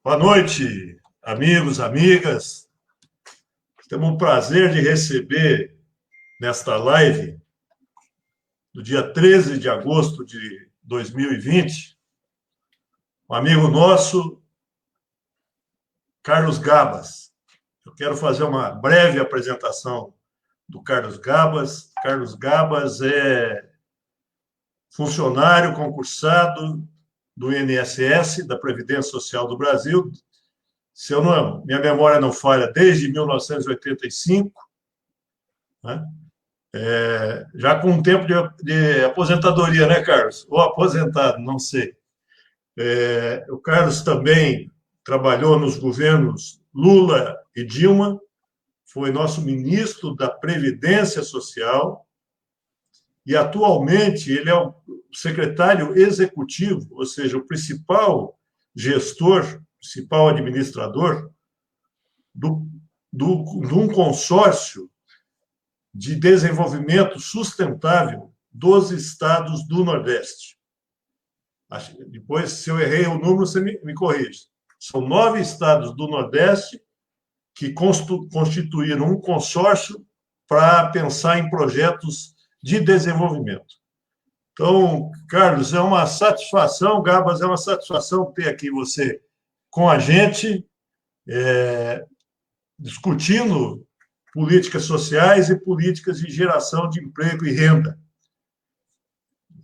Boa noite, amigos, amigas. Temos o prazer de receber nesta live, no dia 13 de agosto de 2020, um amigo nosso, Carlos Gabas. Eu quero fazer uma breve apresentação do Carlos Gabas. Carlos Gabas é funcionário concursado do INSS, da Previdência Social do Brasil, se eu não, minha memória não falha, desde 1985, né? Já com um tempo de aposentadoria, né, Carlos? Ou aposentado, não sei. O Carlos também trabalhou nos governos Lula e Dilma, foi nosso ministro da Previdência Social e, atualmente, ele é o secretário executivo, ou seja, o principal gestor, principal administrador de um consórcio de desenvolvimento sustentável dos estados do Nordeste. Depois, se eu errei o número, você me corrige. São 9 estados do Nordeste que constituíram um consórcio para pensar em projetos de desenvolvimento. Então, Carlos, é uma satisfação, Gabas, é uma satisfação ter aqui você com a gente, discutindo políticas sociais e políticas de geração de emprego e renda.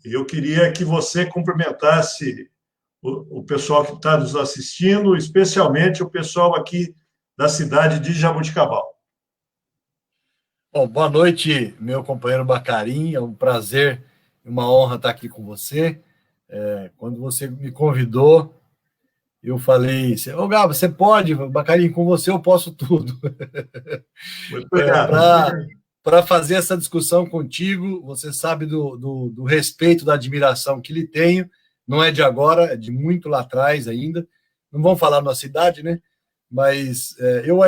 Eu queria que você cumprimentasse o pessoal que está nos assistindo, especialmente o pessoal aqui da cidade de Jaboticabal. Bom, boa noite, meu companheiro Bacarim. É um prazer e uma honra estar aqui com você. Quando você me convidou, eu falei, ô Gabo, você pode, Bacarim, com você eu posso tudo. Muito obrigado. Para fazer essa discussão contigo, você sabe do respeito, da admiração que lhe tenho, não é de agora, é de muito lá atrás ainda. Não vamos falar nossa idade, né? Mas eu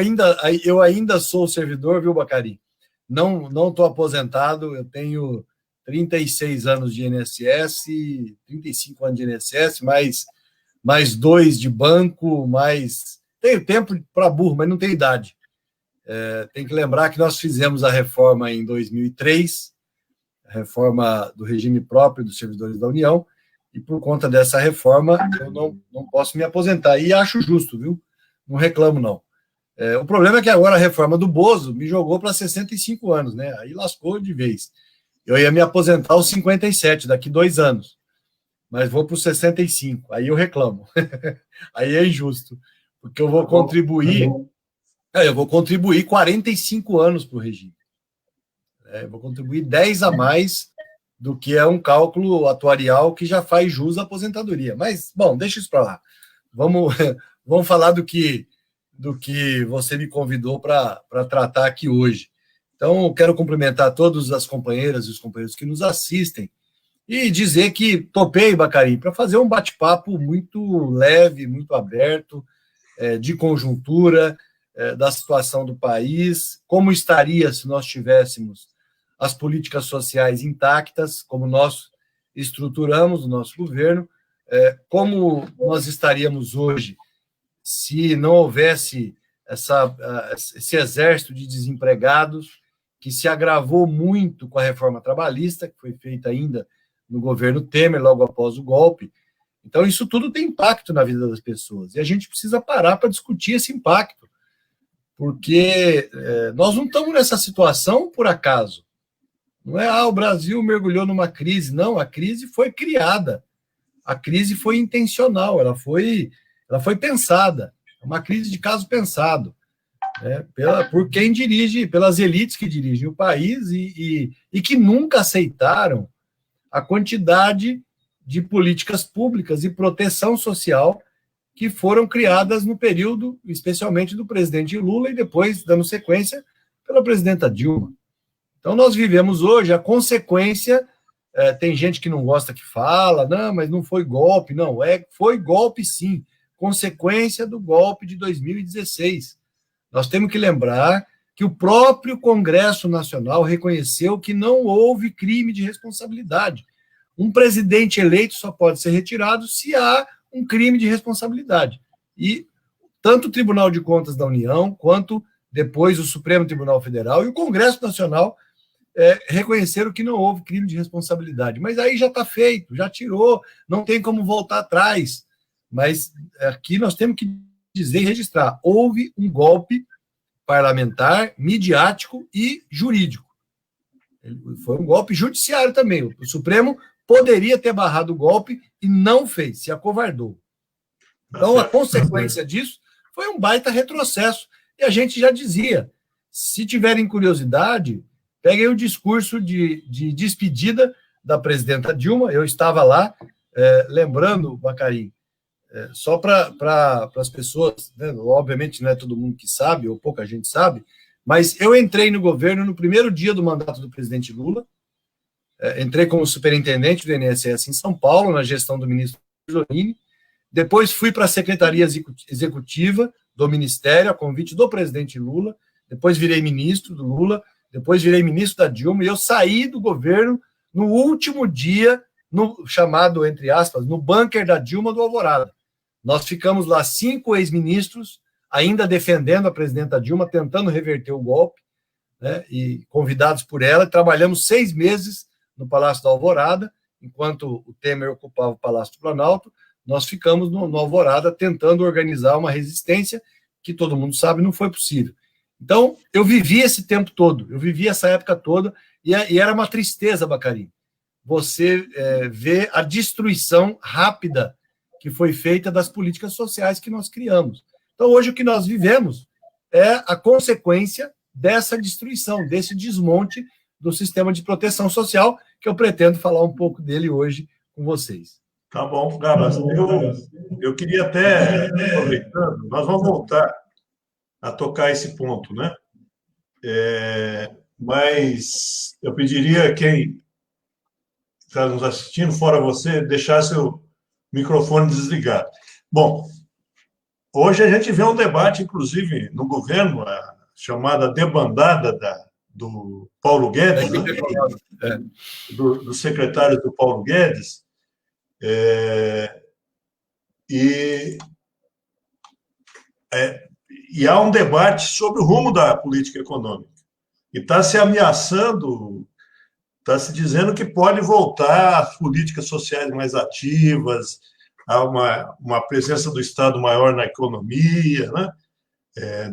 ainda sou servidor, viu, Bacarim? Não estou aposentado, eu tenho 36 anos de INSS, 35 anos de INSS, mais 2 de banco, tenho tempo para burro, mas não tenho idade. Tem que lembrar que nós fizemos a reforma em 2003, a reforma do regime próprio dos servidores da União, e por conta dessa reforma eu não posso me aposentar. E acho justo, viu? Não reclamo, não. O problema é que agora a reforma do Bozo me jogou para 65 anos, né? Aí lascou de vez. Eu ia me aposentar aos 57, daqui 2 anos. Mas vou para os 65, aí eu reclamo. Aí é injusto, porque eu vou contribuir... eu vou contribuir 45 anos para o regime. Eu vou contribuir 10 a mais do que é um cálculo atuarial que já faz jus à aposentadoria. Mas, bom, deixa isso para lá. Vamos falar do que você me convidou para tratar aqui hoje. Então, eu quero cumprimentar todas as companheiras e os companheiros que nos assistem e dizer que topei, Bacarim, para fazer um bate-papo muito leve, muito aberto, de conjuntura, da situação do país, como estaria se nós tivéssemos as políticas sociais intactas, como nós estruturamos o nosso governo, como nós estaríamos hoje se não houvesse esse exército de desempregados que se agravou muito com a reforma trabalhista, que foi feita ainda no governo Temer, logo após o golpe. Então, isso tudo tem impacto na vida das pessoas, e a gente precisa parar para discutir esse impacto, porque nós não estamos nessa situação por acaso. Não é, o Brasil mergulhou numa crise. Não, a crise foi criada. A crise foi intencional, ela foi pensada. É uma crise de caso pensado, né, por quem dirige, pelas elites que dirigem o país e que nunca aceitaram a quantidade de políticas públicas e proteção social que foram criadas no período, especialmente do presidente Lula e depois, dando sequência, pela presidenta Dilma. Então, nós vivemos hoje a consequência. Tem gente que não gosta que fala, não, mas não foi golpe. Não, foi golpe sim, consequência do golpe de 2016. Nós temos que lembrar que o próprio Congresso Nacional reconheceu que não houve crime de responsabilidade. Um presidente eleito só pode ser retirado se há um crime de responsabilidade. E tanto o Tribunal de Contas da União, quanto depois o Supremo Tribunal Federal e o Congresso Nacional reconheceram que não houve crime de responsabilidade. Mas aí já está feito, já tirou, não tem como voltar atrás. Mas aqui nós temos que dizer e registrar: houve um golpe parlamentar, midiático e jurídico. Foi um golpe judiciário também. O Supremo poderia ter barrado o golpe e não fez, se acovardou. Então, a consequência disso foi um baita retrocesso. E a gente já dizia, se tiverem curiosidade, peguem o discurso de despedida da presidenta Dilma. Eu estava lá, lembrando, Bacari, só para as pessoas, né, obviamente não é todo mundo que sabe, ou pouca gente sabe, mas eu entrei no governo no primeiro dia do mandato do presidente Lula, entrei como superintendente do INSS em São Paulo, na gestão do ministro Jorini, depois fui para a Secretaria Executiva do Ministério, a convite do presidente Lula, depois virei ministro do Lula, depois virei ministro da Dilma, e eu saí do governo no último dia, no chamado, entre aspas, no bunker da Dilma do Alvorada. Nós ficamos lá 5 ex-ministros, ainda defendendo a presidenta Dilma, tentando reverter o golpe, né, e convidados por ela, trabalhamos 6 meses no Palácio da Alvorada, enquanto o Temer ocupava o Palácio do Planalto. Nós ficamos no Alvorada tentando organizar uma resistência que, todo mundo sabe, não foi possível. Então, eu vivi esse tempo todo, eu vivi essa época toda, e era uma tristeza, Bacari, você vê a destruição rápida que foi feita das políticas sociais que nós criamos. Então, hoje, o que nós vivemos é a consequência dessa destruição, desse desmonte do sistema de proteção social, que eu pretendo falar um pouco dele hoje com vocês. Tá bom, Gabas. Eu queria até, aproveitando, nós vamos voltar a tocar esse ponto, né? Mas eu pediria a quem está nos assistindo, fora você, deixar seu microfone desligado. Bom, hoje a gente vê um debate, inclusive, no governo, a chamada debandada do Paulo Guedes, né? do secretário do Paulo Guedes, e há um debate sobre o rumo da política econômica. E está se ameaçando, está se dizendo que pode voltar às políticas sociais mais ativas, a uma presença do Estado maior na economia, né?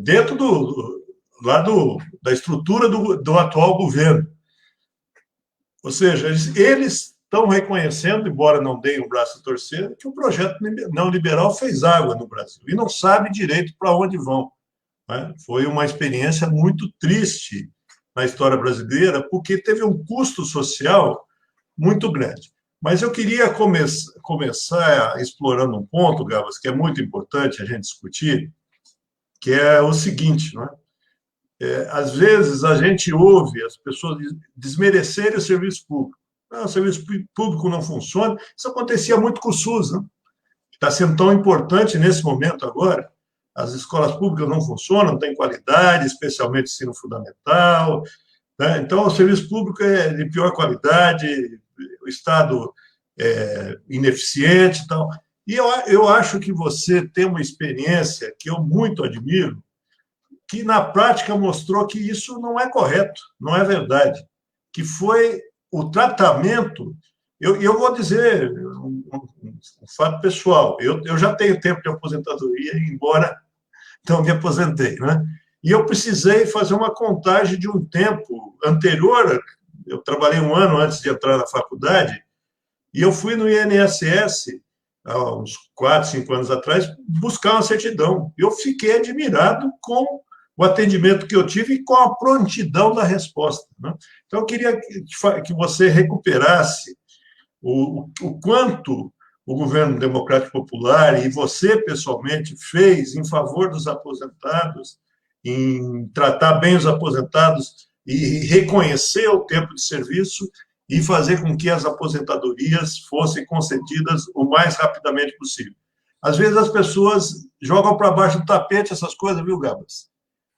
Dentro da estrutura do atual governo. Ou seja, eles estão reconhecendo, embora não deem o braço a torcer, que o projeto neoliberal fez água no Brasil e não sabe direito para onde vão, né? Foi uma experiência muito triste na história brasileira, porque teve um custo social muito grande. Mas eu queria começar explorando um ponto, Gabas, que é muito importante a gente discutir, que é o seguinte, não é? Às vezes a gente ouve as pessoas desmerecerem o serviço público. O serviço público não funciona. Isso acontecia muito com o SUS, né? Está sendo tão importante nesse momento agora. As escolas públicas não funcionam, não têm qualidade, especialmente ensino fundamental, né? Então, o serviço público é de pior qualidade, o Estado é ineficiente e tal. E eu acho que você tem uma experiência que eu muito admiro, que na prática mostrou que isso não é correto, não é verdade, que foi o tratamento. Eu vou dizer um fato pessoal, eu já tenho tempo de aposentadoria, embora não me aposentei, né? E eu precisei fazer uma contagem de um tempo anterior, eu trabalhei 1 ano antes de entrar na faculdade, e eu fui no INSS, há uns 4, 5 anos atrás, buscar uma certidão. Eu fiquei admirado com o atendimento que eu tive e com a prontidão da resposta, né? Então, eu queria que você recuperasse o quanto o governo democrático popular e você, pessoalmente, fez em favor dos aposentados, em tratar bem os aposentados e reconhecer o tempo de serviço e fazer com que as aposentadorias fossem concedidas o mais rapidamente possível. Às vezes, as pessoas jogam para baixo do tapete essas coisas, viu, Gabas?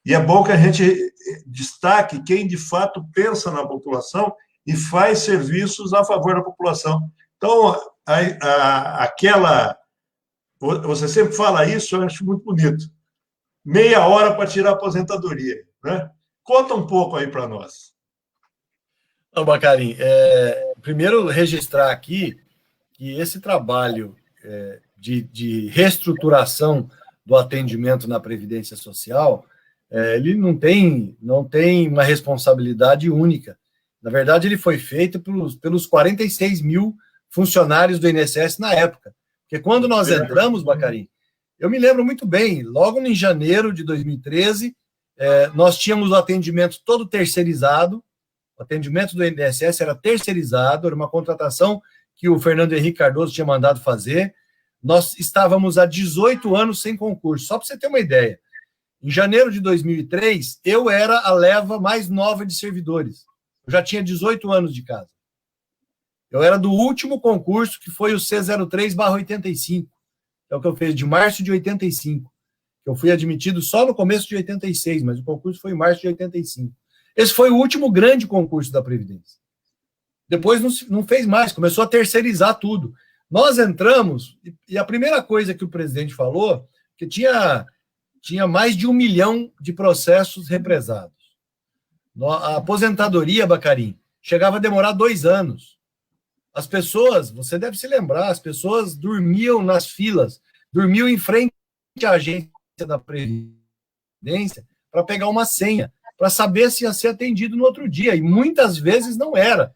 E é bom que a gente destaque quem, de fato, pensa na população e faz serviços a favor da população. Então, você sempre fala isso, eu acho muito bonito. meia hora para tirar a aposentadoria, né? Conta um pouco aí para nós. Não, Bacarim, primeiro registrar aqui que esse trabalho de reestruturação do atendimento na Previdência Social, ele não tem uma responsabilidade única. Na verdade, ele foi feito pelos 46 mil funcionários do INSS na época. Porque quando nós entramos, Bacarim, eu me lembro muito bem, logo em janeiro de 2013, nós tínhamos o atendimento todo terceirizado, o atendimento do INSS era terceirizado, era uma contratação que o Fernando Henrique Cardoso tinha mandado fazer. Nós estávamos há 18 anos sem concurso, só para você ter uma ideia. Em janeiro de 2003, eu era a leva mais nova de servidores. Eu já tinha 18 anos de casa. Eu era do último concurso, que foi o C03/85, que é o que eu fiz de março de 85. Eu fui admitido só no começo de 86, mas o concurso foi em março de 85. Esse foi o último grande concurso da Previdência. Depois não fez mais, começou a terceirizar tudo. Nós entramos, e a primeira coisa que o presidente falou, que tinha mais de 1 milhão de processos represados. A aposentadoria, Bacarim, chegava a demorar 2 anos. As pessoas, você deve se lembrar, as pessoas dormiam nas filas, dormiam em frente à agência da Previdência para pegar uma senha, para saber se ia ser atendido no outro dia, e muitas vezes não era.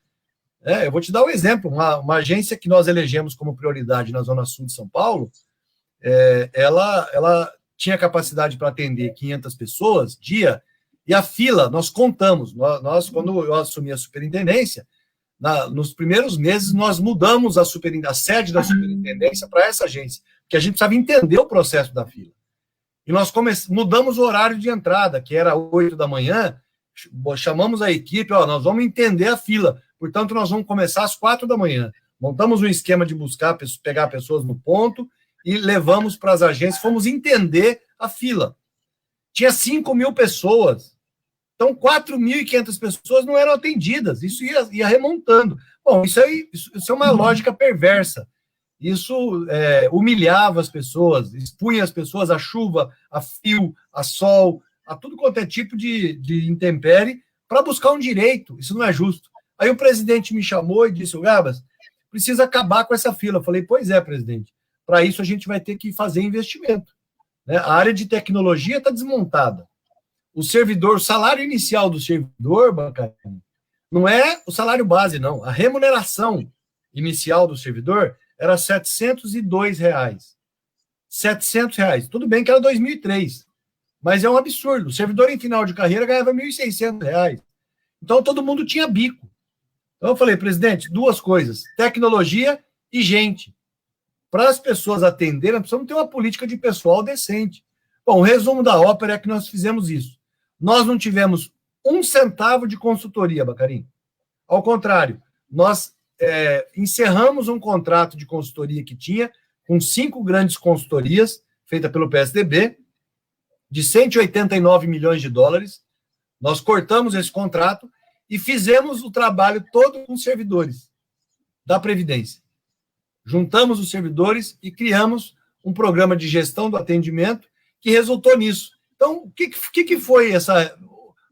Eu vou te dar um exemplo, uma agência que nós elegemos como prioridade na Zona Sul de São Paulo, ela tinha capacidade para atender 500 pessoas dia, e a fila, nós contamos, nós quando eu assumi a superintendência, nos primeiros meses, nós mudamos a sede da superintendência para essa agência, porque a gente precisava entender o processo da fila. E nós mudamos o horário de entrada, que era 8 da manhã, chamamos a equipe, nós vamos entender a fila, portanto, nós vamos começar às 4 da manhã. Montamos um esquema de pegar pessoas no ponto e levamos para as agências, fomos entender a fila. Tinha 5 mil pessoas, então 4.500 pessoas não eram atendidas, isso ia remontando. Bom, isso é uma lógica perversa. Isso humilhava as pessoas, expunha as pessoas à chuva, a frio, a sol, a tudo quanto é tipo de intempérie, para buscar um direito. Isso não é justo. Aí o presidente me chamou e disse: Gabas, precisa acabar com essa fila. Eu falei: pois é, presidente. Para isso a gente vai ter que fazer investimento. A área de tecnologia está desmontada. O salário inicial do servidor, Bacarim, não é o salário base, não. A remuneração inicial do servidor era R$ 702. R$ 700. Tudo bem que era 2003, mas é um absurdo. O servidor em final de carreira ganhava R$ 1.600. Então todo mundo tinha bico. Então eu falei: presidente, 2 coisas: tecnologia e gente. Para as pessoas atenderem, nós precisamos ter uma política de pessoal decente. Bom, o resumo da ópera é que nós fizemos isso. Nós não tivemos 1 centavo de consultoria, Bacarim. Ao contrário, nós encerramos um contrato de consultoria que tinha com 5 grandes consultorias, feita pelo PSDB, de 189 milhões de dólares. Nós cortamos esse contrato e fizemos o trabalho todo com servidores da Previdência. Juntamos os servidores e criamos um programa de gestão do atendimento que resultou nisso. Então, o que foi essa...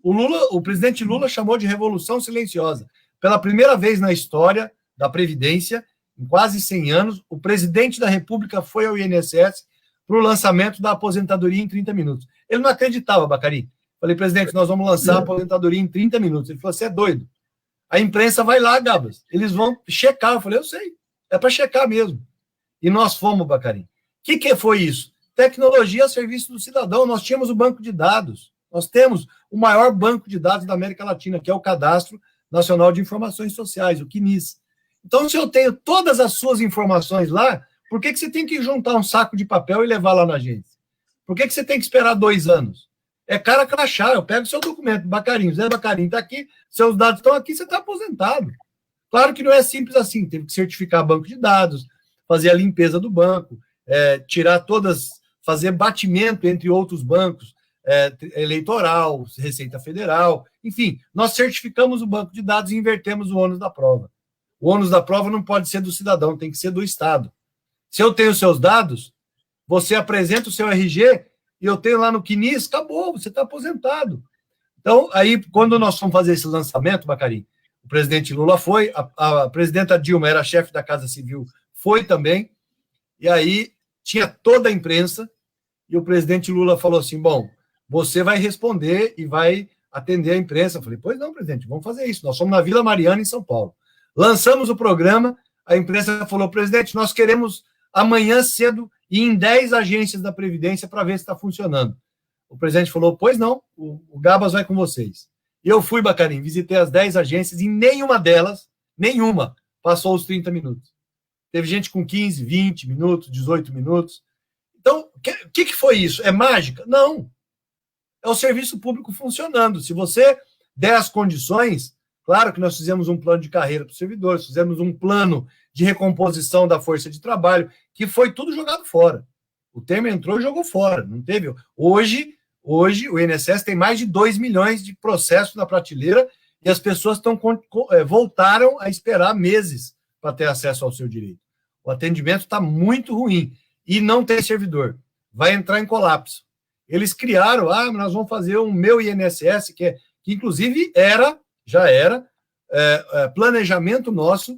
O presidente Lula chamou de revolução silenciosa. Pela primeira vez na história da Previdência, em quase 100 anos, o presidente da República foi ao INSS para o lançamento da aposentadoria em 30 minutos. Ele não acreditava, Bacarim. Falei: presidente, nós vamos lançar a aposentadoria em 30 minutos. Ele falou: você é doido. A imprensa vai lá, Gabas. Eles vão checar. Eu falei: eu sei. É para checar mesmo. E nós fomos, Bacarim. O que foi isso? Tecnologia a serviço do cidadão. Nós tínhamos o banco de dados. Nós temos o maior banco de dados da América Latina, que é o Cadastro Nacional de Informações Sociais, o CNIS. Então, se eu tenho todas as suas informações lá, por que você tem que juntar um saco de papel e levar lá na agência? Por que você tem que esperar 2 anos? É cara crachá. Eu pego seu documento, Bacarim, Zé Bacarim está aqui, seus dados estão aqui, você está aposentado. Claro que não é simples assim, teve que certificar banco de dados, fazer a limpeza do banco, fazer batimento entre outros bancos, eleitoral, Receita Federal, enfim, nós certificamos o banco de dados e invertemos o ônus da prova. O ônus da prova não pode ser do cidadão, tem que ser do Estado. Se eu tenho seus dados, você apresenta o seu RG e eu tenho lá no CNIS, acabou, você está aposentado. Então, aí, quando nós fomos fazer esse lançamento, Bacarim, o presidente Lula foi, a presidenta Dilma era chefe da Casa Civil, foi também, e aí tinha toda a imprensa, e o presidente Lula falou assim, bom, você vai responder e vai atender a imprensa. Eu falei, pois não, presidente, vamos fazer isso. Nós somos na Vila Mariana, em São Paulo. Lançamos o programa, a imprensa falou, presidente, nós queremos amanhã cedo ir em 10 agências da Previdência para ver se está funcionando. O presidente falou, pois não, o Gabas vai com vocês. E eu fui, Bacarim, visitei as 10 agências e nenhuma delas, passou os 30 minutos. Teve gente com 15, 20 minutos, 18 minutos. Então, o que foi isso? É mágica? Não. É o serviço público funcionando. Se você der as condições, claro que nós fizemos um plano de carreira para os servidores, fizemos um plano de recomposição da força de trabalho, que foi tudo jogado fora. O Temer entrou e jogou fora, não teve. Hoje o INSS tem mais de 2 milhões de processos na prateleira e as pessoas voltaram a esperar meses para ter acesso ao seu direito. O atendimento está muito ruim e não tem servidor. Vai entrar em colapso. Eles criaram, nós vamos fazer um meu INSS, que inclusive já era planejamento nosso,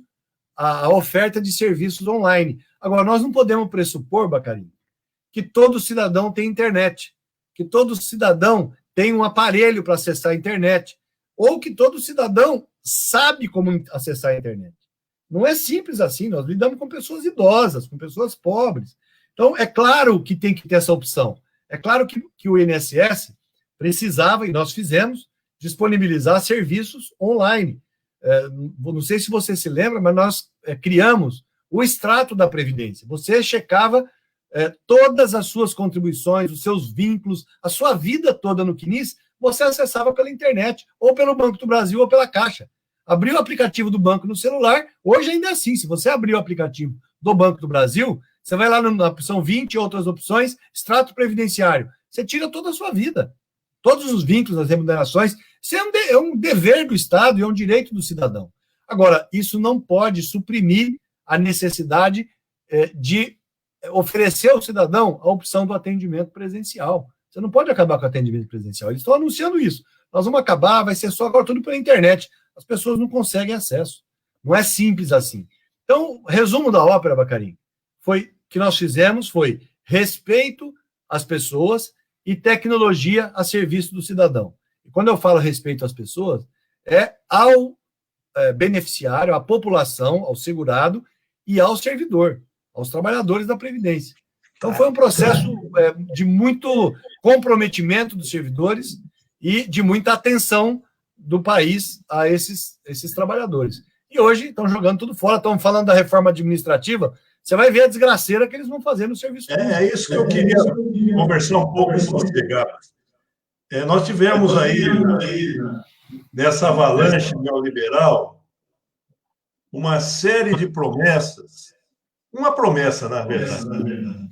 a oferta de serviços online. Agora, nós não podemos pressupor, Bacarim, que todo cidadão tem internet, que todo cidadão tem um aparelho para acessar a internet, ou que todo cidadão sabe como acessar a internet. Não é simples assim, nós lidamos com pessoas idosas, com pessoas pobres. Então, é claro que tem que ter essa opção. É claro que o INSS precisava, e nós fizemos, disponibilizar serviços online. Não sei se você se lembra, mas nós criamos o extrato da Previdência. Você checava todas as suas contribuições, os seus vínculos, a sua vida toda no CNIS, você acessava pela internet, ou pelo Banco do Brasil, ou pela Caixa. Abriu o aplicativo do banco no celular, hoje ainda é assim, se você abrir o aplicativo do Banco do Brasil, você vai lá na opção 20 e outras opções, extrato previdenciário, você tira toda a sua vida, todos os vínculos, as remunerações, isso é um dever do Estado e é um direito do cidadão. Agora, isso não pode suprimir a necessidade de oferecer ao cidadão a opção do atendimento presencial. Você não pode acabar com o atendimento presencial. Eles estão anunciando isso. Nós vamos acabar, vai ser só agora tudo pela internet. As pessoas não conseguem acesso. Não é simples assim. Então, resumo da ópera, Bacarim, que nós fizemos foi respeito às pessoas e tecnologia a serviço do cidadão. E quando eu falo respeito às pessoas, ao beneficiário, à população, ao segurado e ao servidor, aos trabalhadores da Previdência. Então, foi um processo de muito comprometimento dos servidores e de muita atenção do país a esses trabalhadores. E hoje estão jogando tudo fora, estão falando da reforma administrativa, você vai ver a desgraceira que eles vão fazer no serviço público. É isso que eu queria conversar um pouco com você, Gabas. Nós tivemos aí, nessa avalanche neoliberal, uma série de promessas, uma promessa, na verdade,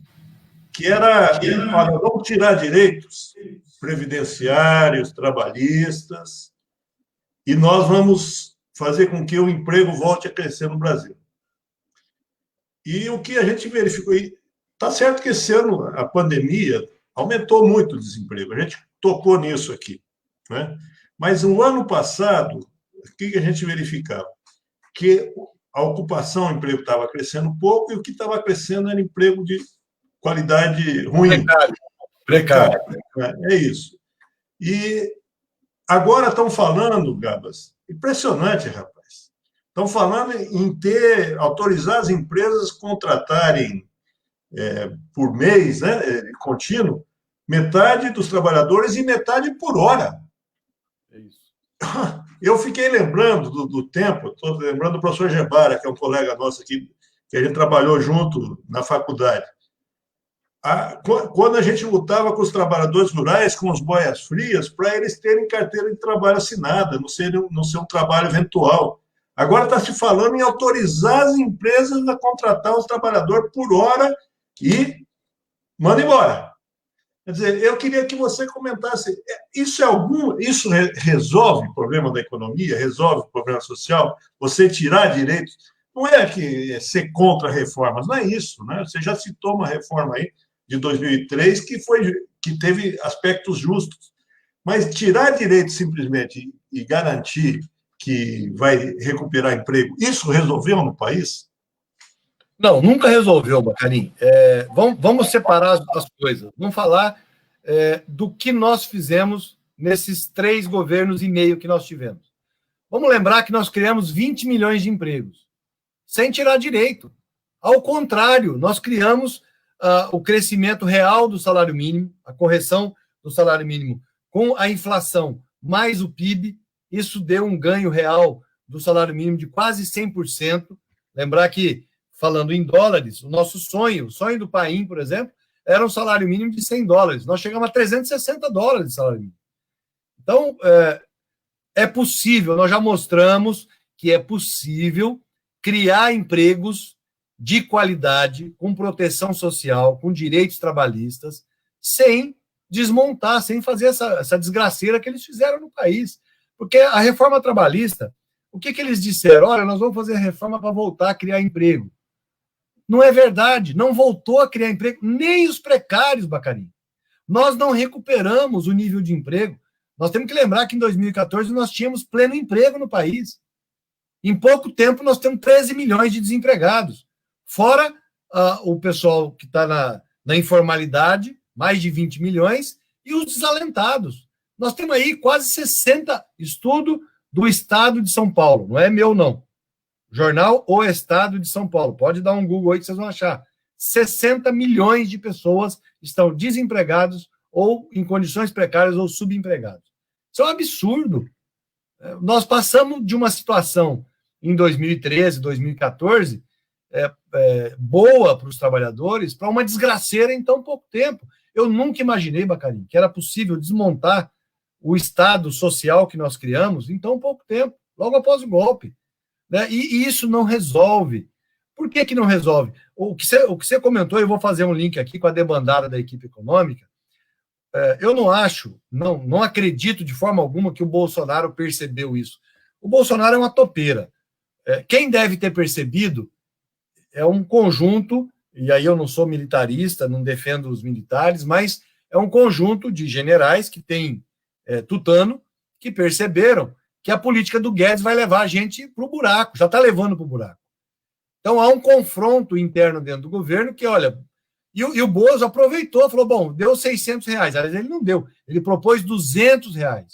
que era, olha, vamos tirar direitos previdenciários, trabalhistas, e nós vamos fazer com que o emprego volte a crescer no Brasil. E o que a gente verificou, está certo que esse ano a pandemia aumentou muito o desemprego, a gente tocou nisso aqui, né? Mas no ano passado, o que a gente verificava? Que a ocupação, o emprego estava crescendo pouco e o que estava crescendo era emprego de qualidade ruim. Precário. É isso. E agora estão falando, Gabas, impressionante, rapaz. Estão falando em autorizar as empresas a contratarem por mês, né, contínuo, metade dos trabalhadores e metade por hora. É isso. Eu fiquei lembrando do tempo, estou lembrando do professor Gebara, que é um colega nosso aqui, que a gente trabalhou junto na faculdade. Quando a gente lutava com os trabalhadores rurais, com os boias-frias, para eles terem carteira de trabalho assinada, não ser um trabalho eventual. Agora está se falando em autorizar as empresas a contratar os trabalhadores por hora e manda embora. Quer dizer, eu queria que você comentasse, isso resolve o problema da economia, resolve o problema social? Você tirar direitos? Não é que ser contra reformas, não é isso, né? Você já citou uma reforma aí de 2003 que teve aspectos justos. Mas tirar direito simplesmente e garantir que vai recuperar emprego, isso resolveu no país? Não, nunca resolveu, Bacarim. Vamos separar as coisas. Vamos falar do que nós fizemos nesses 3 governos e meio que nós tivemos. Vamos lembrar que nós criamos 20 milhões de empregos, sem tirar direito. Ao contrário, nós criamos o crescimento real do salário mínimo, a correção do salário mínimo com a inflação mais o PIB, isso deu um ganho real do salário mínimo de quase 100%. Lembrar que, falando em dólares, o nosso sonho, o sonho do Paim, por exemplo, era um salário mínimo de $100. Nós chegamos a $360 de salário mínimo. Então, é possível, nós já mostramos que é possível criar empregos de qualidade, com proteção social, com direitos trabalhistas, sem desmontar, sem fazer essa desgraceira que eles fizeram no país. Porque a reforma trabalhista, o que eles disseram? Olha, nós vamos fazer a reforma para voltar a criar emprego. Não é verdade, não voltou a criar emprego, nem os precários, Bacarim. Nós não recuperamos o nível de emprego. Nós temos que lembrar que em 2014 nós tínhamos pleno emprego no país. Em pouco tempo nós temos 13 milhões de desempregados. Fora o pessoal que está na informalidade, mais de 20 milhões, e os desalentados. Nós temos aí quase 60 estudo do Estado de São Paulo, não é meu, não. Jornal O Estado de São Paulo. Pode dar um Google aí que vocês vão achar. 60 milhões de pessoas estão desempregados ou em condições precárias ou subempregados. Isso é um absurdo. Nós passamos de uma situação em 2013, 2014, boa para os trabalhadores, para uma desgraceira em tão pouco tempo. Eu nunca imaginei, Bacarim, que era possível desmontar o Estado social que nós criamos em tão pouco tempo, logo após o golpe. Né? E isso não resolve. Por que não resolve? O que você comentou, eu vou fazer um link aqui com a debandada da equipe econômica. Eu não acho, não acredito de forma alguma que o Bolsonaro percebeu isso. O Bolsonaro é uma topeira. Quem deve ter percebido é um conjunto, e aí eu não sou militarista, não defendo os militares, mas é um conjunto de generais que tem tutano, que perceberam que a política do Guedes vai levar a gente para o buraco, já está levando para o buraco. Então há um confronto interno dentro do governo que, olha, e o Bozo aproveitou, falou, bom, deu R$600, aliás, ele não deu, ele propôs R$200.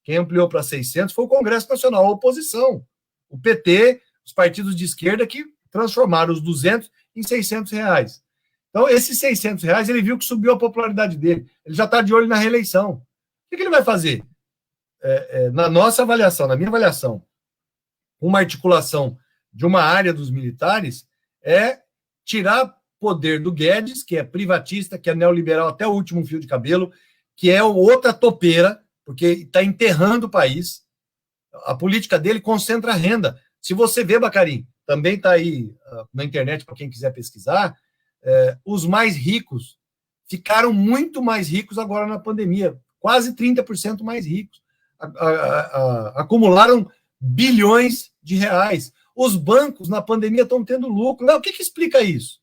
Quem ampliou para 600 foi o Congresso Nacional, a oposição, o PT, os partidos de esquerda que transformaram os 200 em R$600. Então, esses R$600, ele viu que subiu a popularidade dele, ele já está de olho na reeleição. O que ele vai fazer? Na nossa avaliação, na minha avaliação, uma articulação de uma área dos militares é tirar poder do Guedes, que é privatista, que é neoliberal até o último fio de cabelo, que é outra topeira, porque está enterrando o país. A política dele concentra a renda. Se você vê, Bacarim, também está aí na internet para quem quiser pesquisar, os mais ricos ficaram muito mais ricos agora na pandemia, quase 30% mais ricos. Acumularam bilhões de reais. Os bancos na pandemia estão tendo lucro. O que explica isso?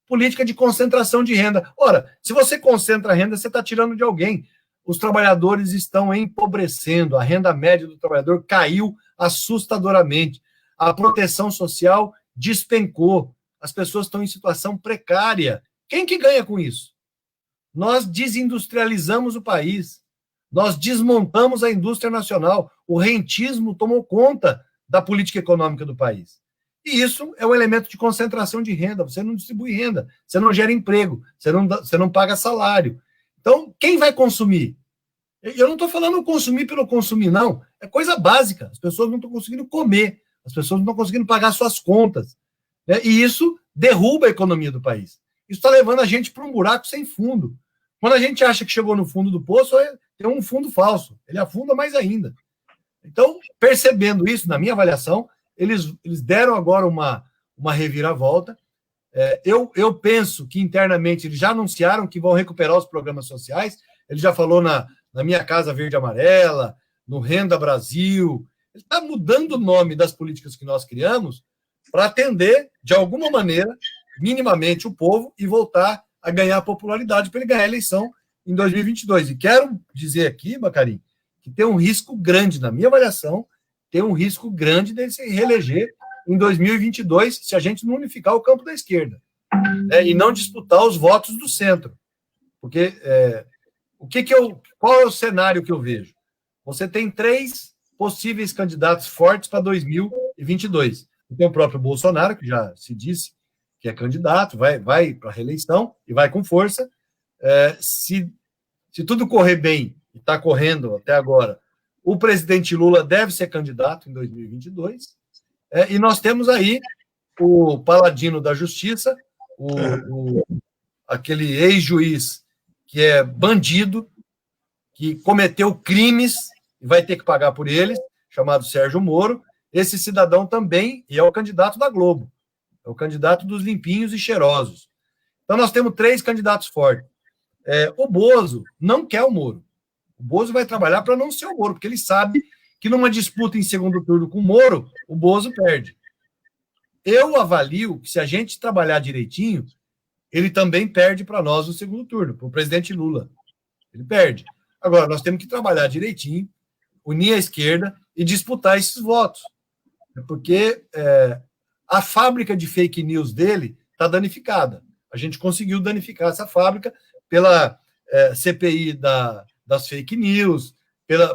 Política de concentração de renda. Ora, se você concentra a renda, você está tirando de alguém. Os trabalhadores estão empobrecendo, a renda média do trabalhador caiu assustadoramente. A proteção social despencou. As pessoas estão em situação precária. Quem que ganha com isso? Nós desindustrializamos o país. Nós desmontamos a indústria nacional. O rentismo tomou conta da política econômica do país. E isso é um elemento de concentração de renda. Você não distribui renda, você não gera emprego, você não paga salário. Então, quem vai consumir? Eu não estou falando consumir pelo consumir, não. É coisa básica. As pessoas não estão conseguindo comer, as pessoas não estão conseguindo pagar suas contas. Né? E isso derruba a economia do país. Isso está levando a gente para um buraco sem fundo. Quando a gente acha que chegou no fundo do poço, tem um fundo falso. Ele afunda mais ainda. Então, percebendo isso, na minha avaliação, eles deram agora uma reviravolta. Eu penso que internamente eles já anunciaram que vão recuperar os programas sociais. Ele já falou na Minha Casa Verde e Amarela, no Renda Brasil. Ele está mudando o nome das políticas que nós criamos para atender, de alguma maneira, minimamente o povo e voltar a ganhar popularidade para ele ganhar a eleição em 2022. E quero dizer aqui, Bacarim, que tem um risco grande, na minha avaliação, tem um risco grande dele se reeleger em 2022 se a gente não unificar o campo da esquerda, né, e não disputar os votos do centro. Porque qual é o cenário que eu vejo? Você tem 3 possíveis candidatos fortes para 2022. Tem o próprio Bolsonaro, que já se disse que é candidato, vai para a reeleição e vai com força. Se tudo correr bem, e está correndo até agora, o presidente Lula deve ser candidato em 2022. E nós temos aí o paladino da justiça, aquele ex-juiz que é bandido, que cometeu crimes e vai ter que pagar por eles, chamado Sérgio Moro. Esse cidadão também é o candidato da Globo, é o candidato dos limpinhos e cheirosos. Então, nós temos 3 candidatos fortes. O Bozo não quer o Moro. O Bozo vai trabalhar para não ser o Moro, porque ele sabe que numa disputa em segundo turno com o Moro, o Bozo perde. Eu avalio que se a gente trabalhar direitinho, ele também perde para nós no segundo turno, para o presidente Lula. Ele perde. Agora, nós temos que trabalhar direitinho, unir a esquerda e disputar esses votos. Porque a fábrica de fake news dele está danificada. A gente conseguiu danificar essa fábrica pela CPI das fake news,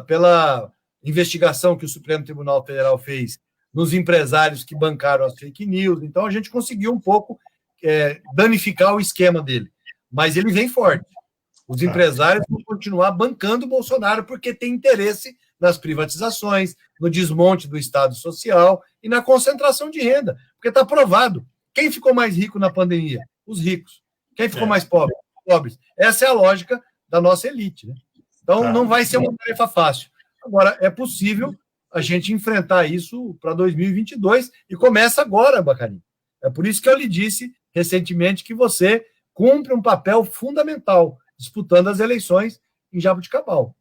pela investigação que o Supremo Tribunal Federal fez nos empresários que bancaram as fake news. Então, a gente conseguiu um pouco danificar o esquema dele. Mas ele vem forte. Os empresários vão continuar bancando o Bolsonaro porque tem interesse nas privatizações, no desmonte do Estado Social e na concentração de renda. Porque está provado. Quem ficou mais rico na pandemia? Os ricos. Quem ficou mais pobre? Os pobres. Essa é a lógica da nossa elite, né? Então, não vai ser uma tarefa fácil. Agora, é possível a gente enfrentar isso para 2022 e começa agora, Bacarim. É por isso que eu lhe disse recentemente que você cumpre um papel fundamental disputando as eleições em Jaboticabal.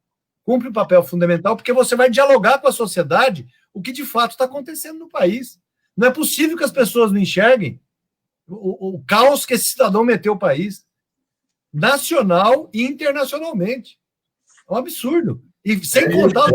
Cumpre um papel fundamental porque você vai dialogar com a sociedade o que de fato está acontecendo no país. Não é possível que as pessoas não enxerguem o caos que esse cidadão meteu o país, nacional e internacionalmente. É um absurdo. E sem contar,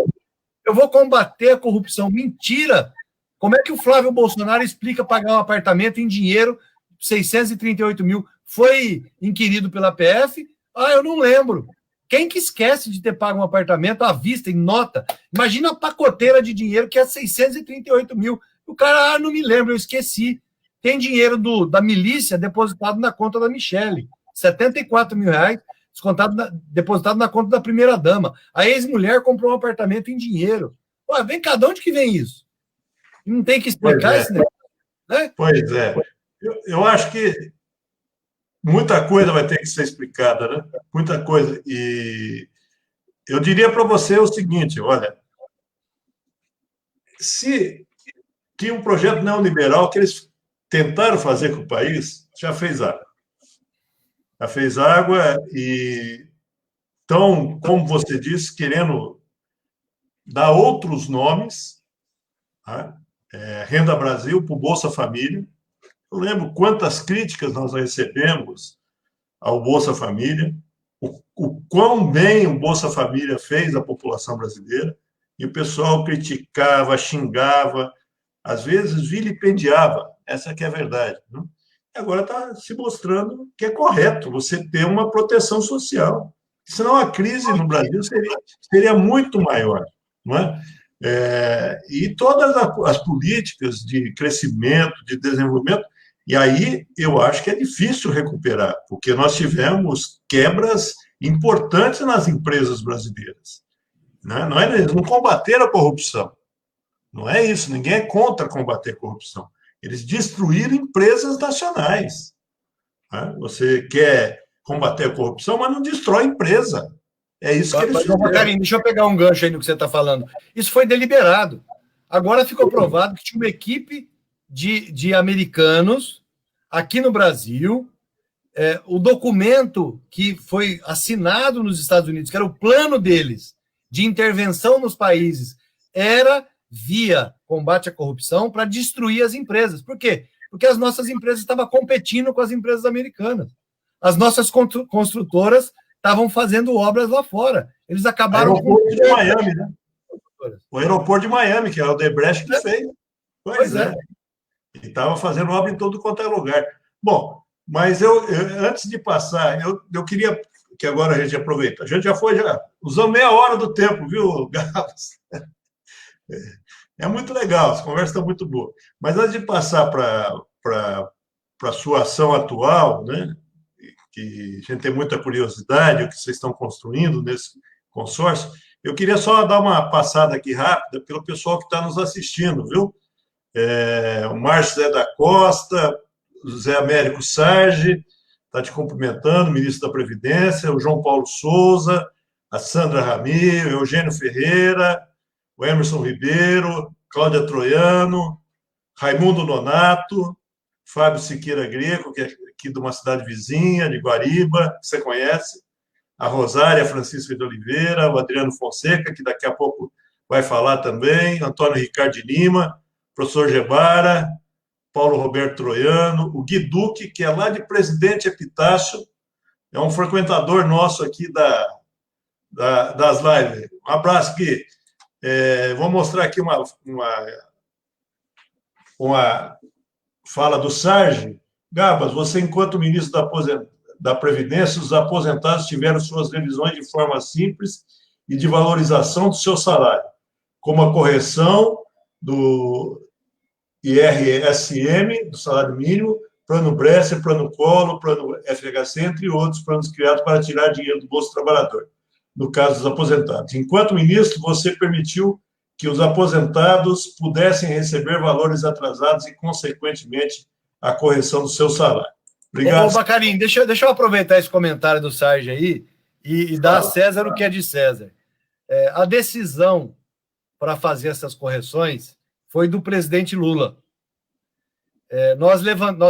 eu vou combater a corrupção. Mentira! Como é que o Flávio Bolsonaro explica pagar um apartamento em dinheiro, 638 mil, foi inquirido pela PF? Eu não lembro. Quem que esquece de ter pago um apartamento à vista, em nota? Imagina a pacoteira de dinheiro que é 638 mil. O cara, não me lembro, eu esqueci. Tem dinheiro da milícia depositado na conta da Michele. 74 mil reais depositado na conta da primeira-dama. A ex-mulher comprou um apartamento em dinheiro. Vem cá, de onde que vem isso? Não tem que explicar esse negócio, né? Pois é. Eu acho que muita coisa vai ter que ser explicada, né? Muita coisa. E eu diria para você o seguinte, olha, se tinha um projeto neoliberal que eles tentaram fazer com o país, já fez água. Já fez água e estão, como você disse, querendo dar outros nomes, tá? Renda Brasil para o Bolsa Família. Eu lembro quantas críticas nós recebemos ao Bolsa Família, o quão bem o Bolsa Família fez à população brasileira, e o pessoal criticava, xingava, às vezes vilipendiava, essa que é a verdade. Né? Agora está se mostrando que é correto você ter uma proteção social, senão a crise no Brasil seria muito maior. Não é? E todas as políticas de crescimento, de desenvolvimento, e aí eu acho que é difícil recuperar, porque nós tivemos quebras importantes nas empresas brasileiras. Né? Eles não combateram a corrupção. Não é isso, ninguém é contra combater a corrupção. Eles destruíram empresas nacionais. Né? Você quer combater a corrupção, mas não destrói empresa. É isso que eles fizeram. Carinho, deixa eu pegar um gancho aí no que você está falando. Isso foi deliberado. Agora ficou provado que tinha uma equipe de americanos aqui no Brasil. O documento que foi assinado nos Estados Unidos, que era o plano deles de intervenção nos países, era via combate à corrupção para destruir as empresas. Por quê? Porque as nossas empresas estavam competindo com as empresas americanas. As nossas construtoras estavam fazendo obras lá fora. Eles acabaram aeroporto de Miami, né? O aeroporto de Miami, que é o Odebrecht que fez. Pois é. E estava fazendo obra em todo quanto é lugar. Bom, mas antes de passar, eu queria que agora a gente aproveita. A gente já usamos meia hora do tempo, viu, Gabs? É muito legal, essa conversa está muito boa. Mas antes de passar para a sua ação atual, né, que a gente tem muita curiosidade, o que vocês estão construindo nesse consórcio, eu queria só dar uma passada aqui rápida pelo pessoal que está nos assistindo, viu? O Márcio Zé da Costa, o Zé Américo Sarge, está te cumprimentando, ministro da Previdência, o João Paulo Souza, a Sandra Ramiro, Eugênio Ferreira, o Emerson Ribeiro, Cláudia Troiano, Raimundo Nonato, Fábio Siqueira Greco, que é aqui de uma cidade vizinha, de Guariba, que você conhece, a Rosária Francisca de Oliveira, o Adriano Fonseca, que daqui a pouco vai falar também, Antônio Ricardo de Lima, professor Gebara, Paulo Roberto Troiano, o Gui Duque, que é lá de Presidente Epitácio, é um frequentador nosso aqui das lives. Um abraço, Gui. Vou mostrar aqui uma fala do Sarge. Gabas, você, enquanto ministro da Previdência, os aposentados tiveram suas revisões de forma simples e de valorização do seu salário, como a correção do IRSM, do salário mínimo, plano Bresser, plano Collor, plano FHC, entre outros planos criados para tirar dinheiro do bolso do trabalhador, no caso dos aposentados. Enquanto ministro, você permitiu que os aposentados pudessem receber valores atrasados e, consequentemente, a correção do seu salário. Obrigado. Ô, Bacarim, deixa eu aproveitar esse comentário do Sarge aí e dar a César o que é de César. A decisão para fazer essas correções foi do presidente Lula. Nós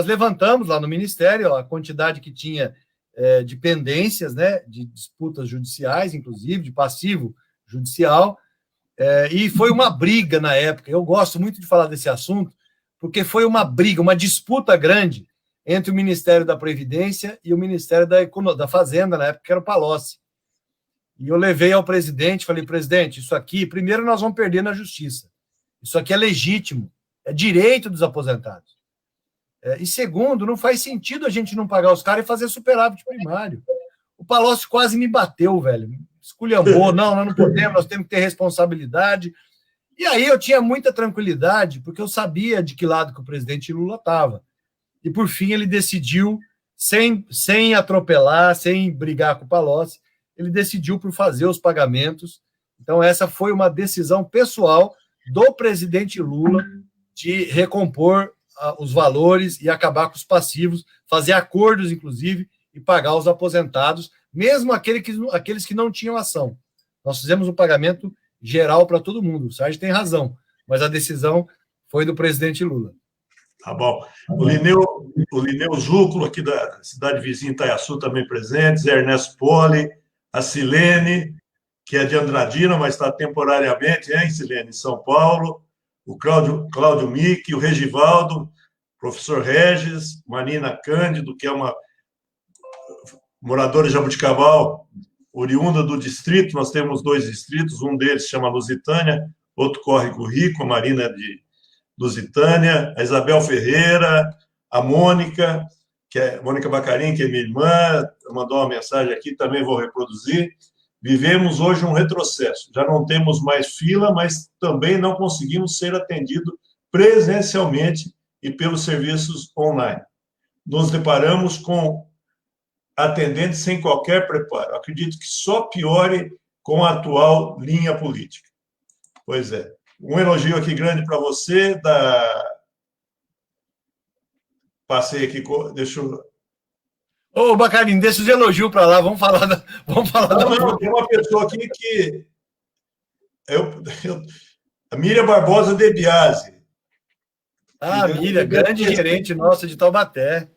levantamos lá no Ministério a quantidade que tinha de pendências, né, de disputas judiciais, inclusive, de passivo judicial, e foi uma briga na época. Eu gosto muito de falar desse assunto, porque foi uma briga, uma disputa grande entre o Ministério da Previdência e o Ministério da Fazenda, na época, que era o Palocci. E eu levei ao presidente, falei, presidente, isso aqui, primeiro nós vamos perder na justiça. Isso aqui é legítimo, é direito dos aposentados. E segundo, não faz sentido a gente não pagar os caras e fazer superávit primário. O Palocci quase me bateu, velho. Esculhambou, não, nós não podemos, nós temos que ter responsabilidade. E aí eu tinha muita tranquilidade, porque eu sabia de que lado que o presidente Lula estava. E, por fim, ele decidiu, sem atropelar, sem brigar com o Palocci, ele decidiu por fazer os pagamentos. Então, essa foi uma decisão pessoal do presidente Lula de recompor os valores e acabar com os passivos, fazer acordos, inclusive, e pagar os aposentados, mesmo aqueles que não tinham ação. Nós fizemos um pagamento geral para todo mundo. O Sérgio tem razão, mas a decisão foi do presidente Lula. Tá bom. O Lineu Zúculo, aqui da cidade vizinha Itaiaçu, também presente, Zé Ernesto Poli, a Silene, que é de Andradina, mas está temporariamente, hein, Silene, em São Paulo, o Cláudio Mick, o Regivaldo, professor Regis, Marina Cândido, que é uma moradora de Jabuticabal, oriunda do distrito. Nós temos 2 distritos, um deles se chama Lusitânia, outro Córrego Rico, a Marina é de Lusitânia, a Isabel Ferreira, a Mônica, Mônica Bacarim, que é minha irmã, mandou uma mensagem aqui, também vou reproduzir. Vivemos hoje um retrocesso. Já não temos mais fila, mas também não conseguimos ser atendidos presencialmente e pelos serviços online. Nos deparamos com atendentes sem qualquer preparo. Acredito que só piore com a atual linha política. Pois é. Um elogio aqui grande para você. Passei aqui, deixa eu... Ô, Bacarim, deixa os elogios para lá, vamos falar da... Não, tem uma pessoa aqui que... a Miriam Barbosa de Biasi. Miriam, grande gerente nossa de Taubaté.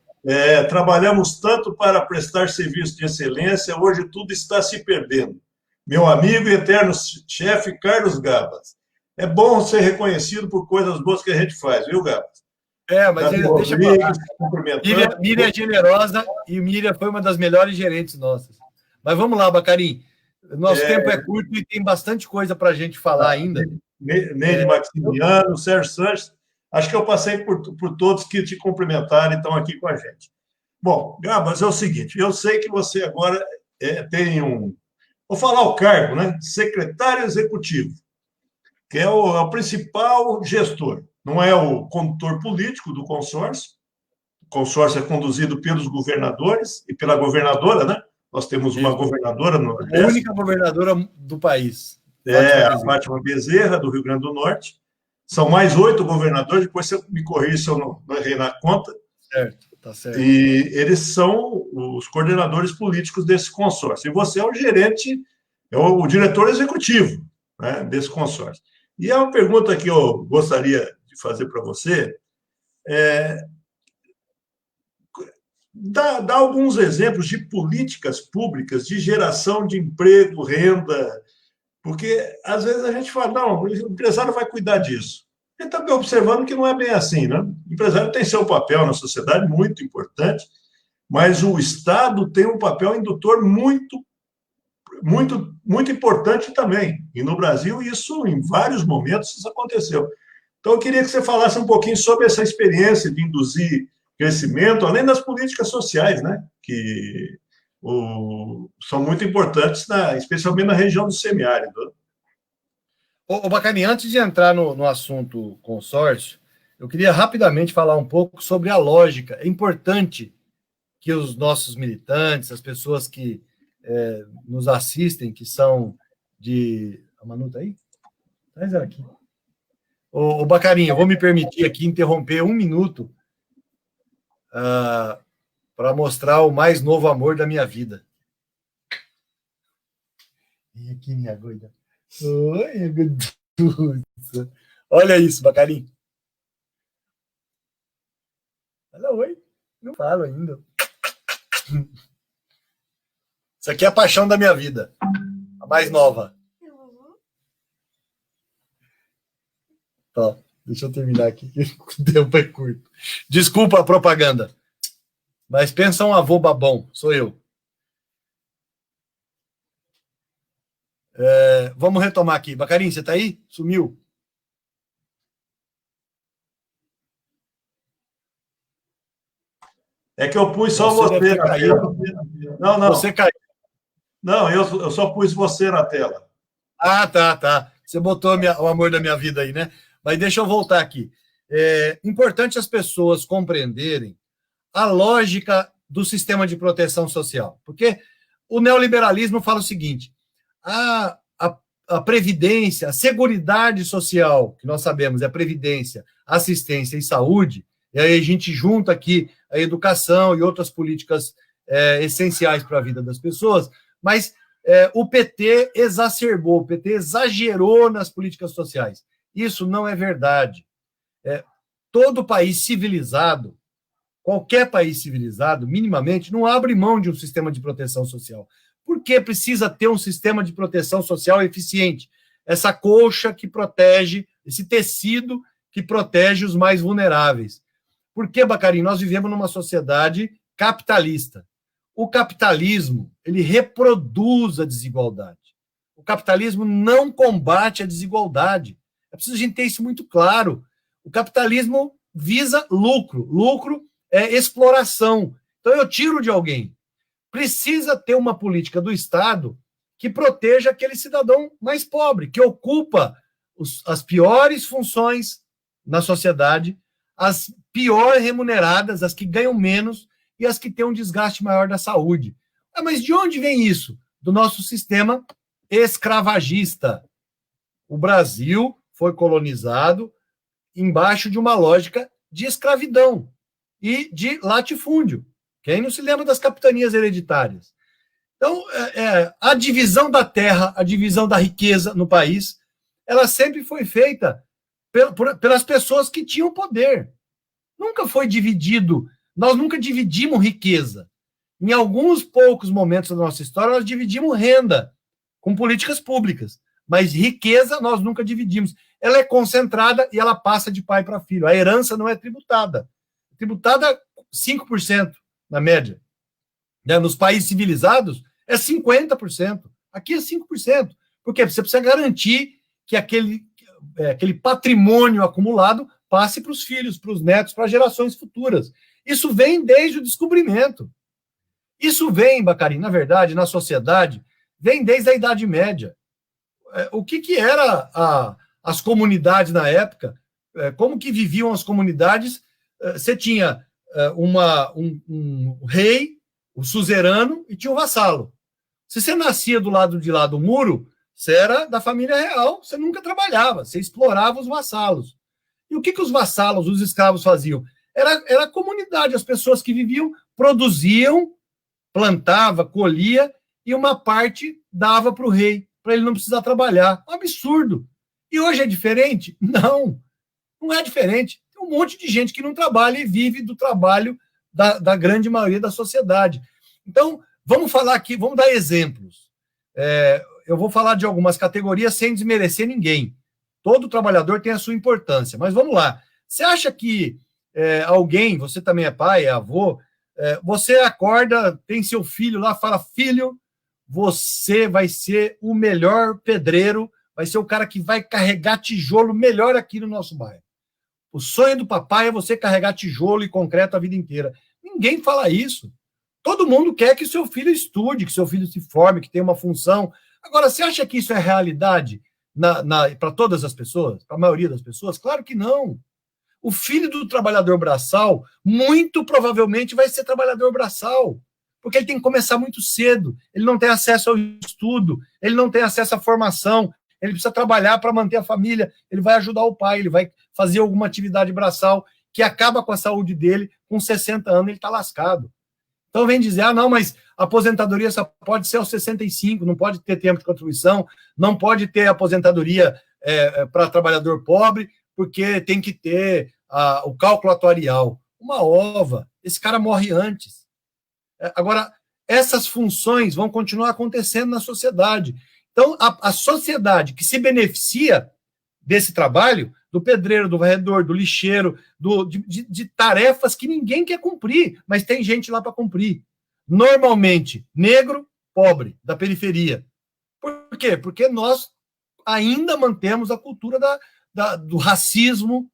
Trabalhamos tanto para prestar serviço de excelência, hoje tudo está se perdendo. Meu amigo e eterno chefe Carlos Gabas. É bom ser reconhecido por coisas boas que a gente faz, viu, Gabas? Mas deixa eu falar. Miriam é generosa e Miriam foi uma das melhores gerentes nossas. Mas vamos lá, Bacarim. Nosso tempo é curto e tem bastante coisa para a gente falar ainda. Neide Maximiano, Sérgio Sanches, acho que eu passei por todos que te cumprimentaram e estão aqui com a gente. Bom, Gabas, é o seguinte, eu sei que você agora tem vou falar o cargo, né? Secretário Executivo, que é o principal gestor, não é o condutor político do consórcio. O consórcio é conduzido pelos governadores e pela governadora, né? Nós temos uma governadora no Nordeste. A única governadora do país. A Fátima Bezerra, do Rio Grande do Norte. São mais 8 governadores, depois você me corrige se eu não errei na conta. Certo, tá certo. E eles são os coordenadores políticos desse consórcio. E você é o gerente, é o diretor executivo, né, desse consórcio. E é uma pergunta que eu gostaria de fazer para você. Dá alguns exemplos de políticas públicas de geração de emprego, renda, porque às vezes a gente fala, não, o empresário vai cuidar disso. Ele está observando que não é bem assim, né? O empresário tem seu papel na sociedade muito importante, mas o Estado tem um papel indutor muito, muito, muito importante também. E no Brasil, isso, em vários momentos, isso aconteceu. Então, eu queria que você falasse um pouquinho sobre essa experiência de induzir crescimento, além das políticas sociais, né? Que são muito importantes, especialmente na região do semiárido. Ô, Bacarim, antes de entrar no assunto consórcio, eu queria rapidamente falar um pouco sobre a lógica. É importante que os nossos militantes, as pessoas que nos assistem, que são de... A Manu tá aí? Traz ela aqui. Ô, Bacarim, eu vou me permitir aqui interromper 1 minuto para mostrar o mais novo amor da minha vida. Vem aqui, minha doida. Oi, gostosa. Olha isso, Bacarim. Fala oi. Não falo ainda. Isso aqui é a paixão da minha vida. A mais nova. Tá, deixa eu terminar aqui, que o tempo é curto. Desculpa a propaganda. Mas pensa um avô babão, sou eu. Vamos retomar aqui. Bacarim, você está aí? Sumiu. É que eu pus só você na tela. Não. Você caiu. Não, eu só pus você na tela. Ah, tá. Você botou o amor da minha vida aí, né? Mas deixa eu voltar aqui. É importante as pessoas compreenderem a lógica do sistema de proteção social. Porque o neoliberalismo fala o seguinte: a previdência, a seguridade social, que nós sabemos é a previdência, assistência e saúde, e aí a gente junta aqui a educação e outras políticas essenciais para a vida das pessoas, mas o PT exacerbou, o PT exagerou nas políticas sociais. Isso não é verdade. Todo país civilizado, qualquer país civilizado, minimamente, não abre mão de um sistema de proteção social. Por que precisa ter um sistema de proteção social eficiente? Essa colcha que protege, esse tecido que protege os mais vulneráveis. Por que, Bacarim? Nós vivemos numa sociedade capitalista. O capitalismo, ele reproduz a desigualdade. O capitalismo não combate a desigualdade. É preciso a gente ter isso muito claro. O capitalismo visa lucro. Lucro é exploração. Então, eu tiro de alguém. Precisa ter uma política do Estado que proteja aquele cidadão mais pobre, que ocupa as piores funções na sociedade, as pior remuneradas, as que ganham menos e as que têm um desgaste maior da saúde. Mas de onde vem isso? Do nosso sistema escravagista. O Brasil foi colonizado embaixo de uma lógica de escravidão e de latifúndio. Quem não se lembra das capitanias hereditárias? Então, a divisão da terra, a divisão da riqueza no país, ela sempre foi feita pelas pessoas que tinham poder. Nunca foi dividido, nós nunca dividimos riqueza. Em alguns poucos momentos da nossa história, nós dividimos renda com políticas públicas, mas riqueza nós nunca dividimos. Ela é concentrada e ela passa de pai para filho. A herança não é tributada. Tributada 5%. Na média. Nos países civilizados, é 50%. Aqui é 5%. Por quê? Você precisa garantir que aquele patrimônio acumulado passe para os filhos, para os netos, para gerações futuras. Isso vem desde o descobrimento. Isso vem, Bacari, na verdade, na sociedade, vem desde a Idade Média. O que era as comunidades na época? Como que viviam as comunidades? Você tinha um rei, o suzerano, e tinha o vassalo. Se você nascia do lado de lá do muro, você era da família real, você nunca trabalhava, você explorava os vassalos. E o que os vassalos, os escravos faziam? Era a comunidade, as pessoas que viviam, produziam, plantava, colhia, e uma parte dava para o rei, para ele não precisar trabalhar. Um absurdo. E hoje é diferente? Não, não é diferente. Tem um monte de gente que não trabalha e vive do trabalho da grande maioria da sociedade. Então, vamos falar aqui, vamos dar exemplos. Eu vou falar de algumas categorias sem desmerecer ninguém. Todo trabalhador tem a sua importância, mas vamos lá. Você acha que alguém, você também é pai, é avô, você acorda, tem seu filho lá, fala, filho, você vai ser o melhor pedreiro, vai ser o cara que vai carregar tijolo melhor aqui no nosso bairro. O sonho do papai é você carregar tijolo e concreto a vida inteira. Ninguém fala isso. Todo mundo quer que seu filho estude, que seu filho se forme, que tenha uma função. Agora, você acha que isso é realidade para todas as pessoas? Para a maioria das pessoas? Claro que não. O filho do trabalhador braçal, muito provavelmente vai ser trabalhador braçal, porque ele tem que começar muito cedo, ele não tem acesso ao estudo, ele não tem acesso à formação, ele precisa trabalhar para manter a família, ele vai ajudar o pai, ele vai fazer alguma atividade braçal que acaba com a saúde dele, com 60 anos ele está lascado. Então vem dizer, não, mas a aposentadoria só pode ser aos 65, não pode ter tempo de contribuição, não pode ter aposentadoria para trabalhador pobre, porque tem que ter o cálculo atuarial. Uma ova, esse cara morre antes. Agora, essas funções vão continuar acontecendo na sociedade. Então, a sociedade que se beneficia desse trabalho, do pedreiro, do varredor, do lixeiro, de tarefas que ninguém quer cumprir, mas tem gente lá para cumprir. Normalmente, negro, pobre, da periferia. Por quê? Porque nós ainda mantemos a cultura do racismo,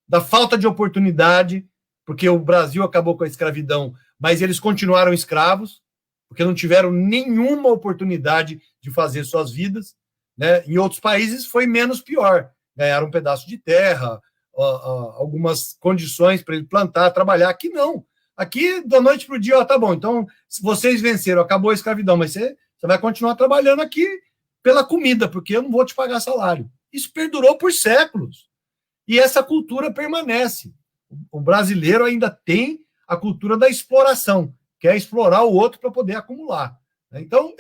da falta de oportunidade, porque o Brasil acabou com a escravidão, mas eles continuaram escravos, porque não tiveram nenhuma oportunidade de fazer suas vidas, né? Em outros países foi menos pior. Ganharam um pedaço de terra, algumas condições para ele plantar, trabalhar. Aqui não. Aqui, da noite para o dia, tá bom, então, se vocês venceram, acabou a escravidão, mas você vai continuar trabalhando aqui pela comida, porque eu não vou te pagar salário. Isso perdurou por séculos. E essa cultura permanece. O brasileiro ainda tem a cultura da exploração, que é explorar o outro para poder acumular. Então,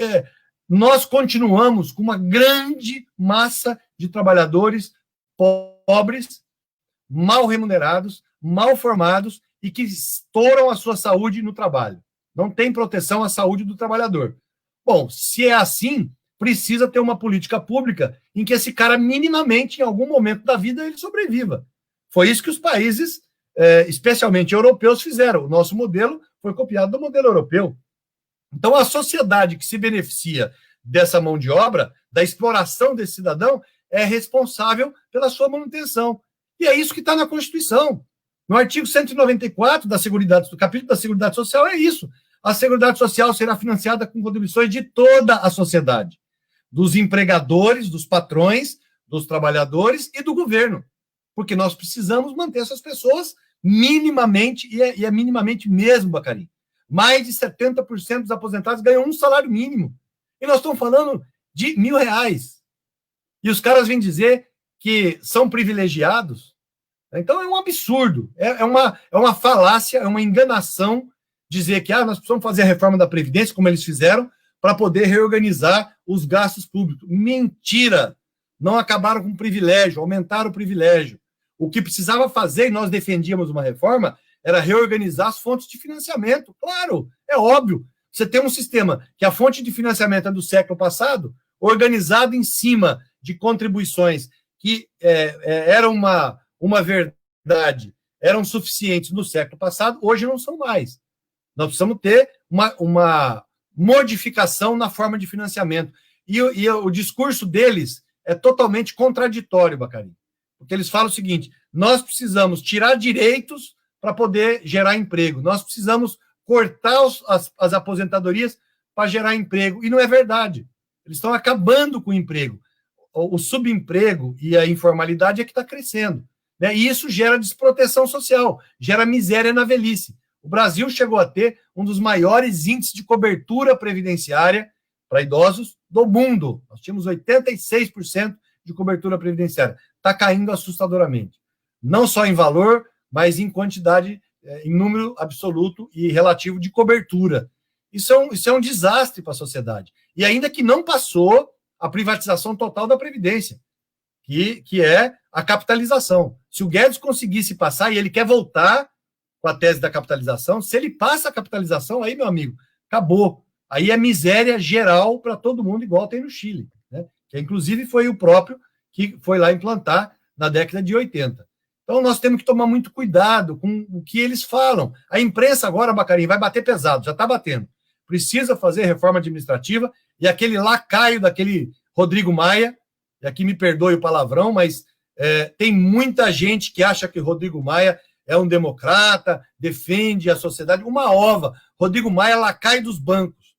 nós continuamos com uma grande massa de trabalhadores pobres, mal remunerados, mal formados e que estouram a sua saúde no trabalho. Não tem proteção à saúde do trabalhador. Bom, se é assim, precisa ter uma política pública em que esse cara, minimamente, em algum momento da vida, ele sobreviva. Foi isso que os países, especialmente europeus, fizeram. O nosso modelo foi copiado do modelo europeu. Então, a sociedade que se beneficia dessa mão de obra, da exploração desse cidadão, é responsável pela sua manutenção. E é isso que está na Constituição. No artigo 194 do capítulo da Seguridade Social é isso. A Seguridade Social será financiada com contribuições de toda a sociedade, dos empregadores, dos patrões, dos trabalhadores e do governo, porque nós precisamos manter essas pessoas minimamente, e é minimamente mesmo, Bacari. Mais de 70% dos aposentados ganham um salário mínimo. E nós estamos falando de R$1.000. E os caras vêm dizer que são privilegiados. Então é um absurdo, é uma falácia, é uma enganação dizer que nós precisamos fazer a reforma da Previdência, como eles fizeram, para poder reorganizar os gastos públicos. Mentira! Não acabaram com o privilégio, aumentaram o privilégio. O que precisava fazer, e nós defendíamos uma reforma, era reorganizar as fontes de financiamento. Claro, é óbvio. Você tem um sistema que a fonte de financiamento é do século passado, organizado em cima de contribuições que eram uma verdade, eram suficientes no século passado, hoje não são mais. Nós precisamos ter uma modificação na forma de financiamento. E o discurso deles é totalmente contraditório, Baccarin. Porque eles falam o seguinte: nós precisamos tirar direitos para poder gerar emprego, nós precisamos cortar as aposentadorias para gerar emprego. E não é verdade. Eles estão acabando com o emprego. O subemprego e a informalidade é que está crescendo, né? E isso gera desproteção social, gera miséria na velhice. O Brasil chegou a ter um dos maiores índices de cobertura previdenciária para idosos do mundo. Nós tínhamos 86% de cobertura previdenciária. Está caindo assustadoramente. Não só em valor, mas em quantidade, em número absoluto e relativo de cobertura. Isso é um desastre para a sociedade. E ainda que não passou a privatização total da Previdência, que é a capitalização. Se o Guedes conseguisse passar, e ele quer voltar com a tese da capitalização, se ele passa a capitalização, aí, meu amigo, acabou. Aí é miséria geral para todo mundo, igual tem no Chile, né? Que inclusive foi o próprio que foi lá implantar na década de 80. Então nós temos que tomar muito cuidado com o que eles falam. A imprensa agora, Baccarin, vai bater pesado, já está batendo. Precisa fazer reforma administrativa, e aquele lacaio daquele Rodrigo Maia, e aqui me perdoe o palavrão, mas tem muita gente que acha que Rodrigo Maia é um democrata, defende a sociedade. Uma ova. Rodrigo Maia é lacaio dos bancos.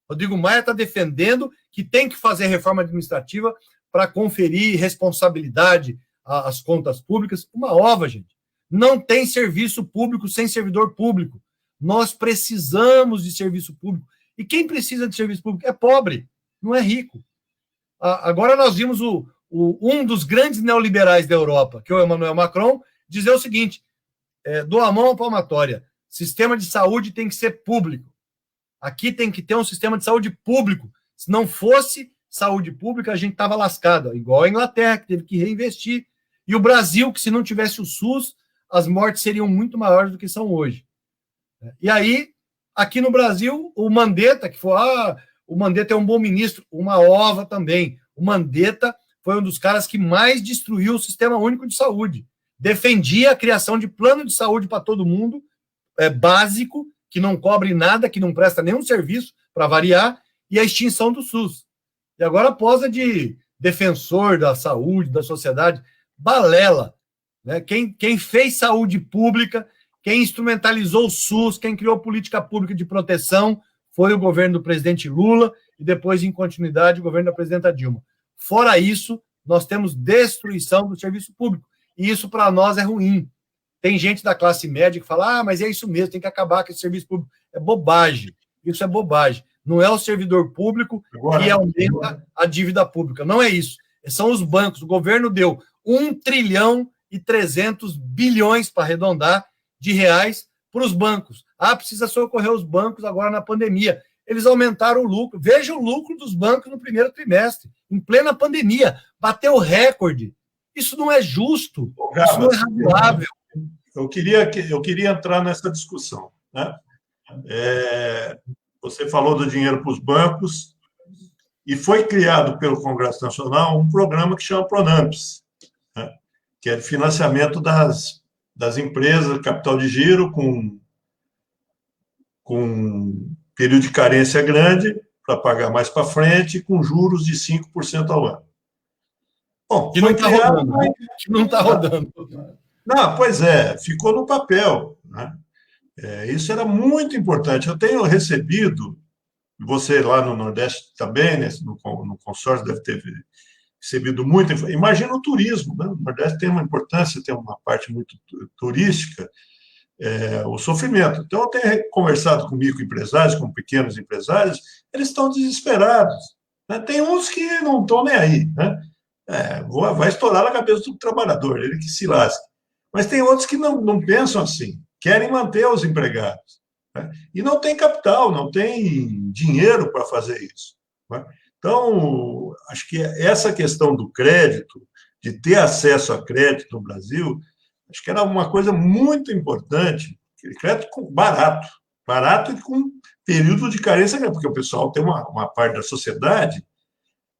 Rodrigo Maia está defendendo que tem que fazer reforma administrativa para conferir responsabilidade às contas públicas. Uma ova, gente. Não tem serviço público sem servidor público. Nós precisamos de serviço público. E quem precisa de serviço público é pobre, não é rico. Agora nós vimos um dos grandes neoliberais da Europa, que é o Emmanuel Macron, dizer o seguinte: dou a mão à palmatória, sistema de saúde tem que ser público. Aqui tem que ter um sistema de saúde público. Se não fosse saúde pública, a gente estava lascado, igual a Inglaterra, que teve que reinvestir. E o Brasil, que se não tivesse o SUS, as mortes seriam muito maiores do que são hoje. E aí, aqui no Brasil, o Mandetta, que foi, o Mandetta é um bom ministro, uma ova também. O Mandetta foi um dos caras que mais destruiu o Sistema Único de Saúde. Defendia a criação de plano de saúde para todo mundo, básico, que não cobre nada, que não presta nenhum serviço, para variar, e a extinção do SUS. E agora posa de defensor da saúde, da sociedade, balela. Né? Quem fez saúde pública, quem instrumentalizou o SUS, quem criou política pública de proteção, foi o governo do presidente Lula e depois, em continuidade, o governo da presidenta Dilma. Fora isso, nós temos destruição do serviço público. E isso, para nós, é ruim. Tem gente da classe média que fala, mas é isso mesmo, tem que acabar com esse serviço público. É bobagem. Isso é bobagem. Não é o servidor público que aumenta a dívida pública. Não é isso. São os bancos. O governo deu 1,3 trilhão, para arredondar, de reais para os bancos. Precisa socorrer os bancos agora na pandemia. Eles aumentaram o lucro. Veja o lucro dos bancos no primeiro trimestre, em plena pandemia. Bateu recorde. Isso não é justo. Isso não é razoável. Eu queria entrar nessa discussão, né? Você falou do dinheiro para os bancos e foi criado pelo Congresso Nacional um programa que chama Pronamps, né? Que é de financiamento das empresas, capital de giro, com período de carência grande, para pagar mais para frente, com juros de 5% ao ano. Bom, que não está rodando. Que não está rodando. Não, pois ficou no papel, né? Isso era muito importante. Eu tenho recebido, você lá no Nordeste também, né, no consórcio deve ter recebido muito. Imagina o turismo, né? O Nordeste tem uma importância, tem uma parte muito turística, o sofrimento. Então, eu tenho conversado com microempresários, com pequenos empresários, eles estão desesperados, né? Tem uns que não estão nem aí, né? Vai estourar na cabeça do trabalhador, ele que se lasque. Mas tem outros que não pensam assim, querem manter os empregados, né? E não tem capital, não tem dinheiro para fazer isso, né? Então, acho que essa questão do crédito, de ter acesso a crédito no Brasil, acho que era uma coisa muito importante, crédito barato e com período de carência, porque o pessoal tem uma parte da sociedade,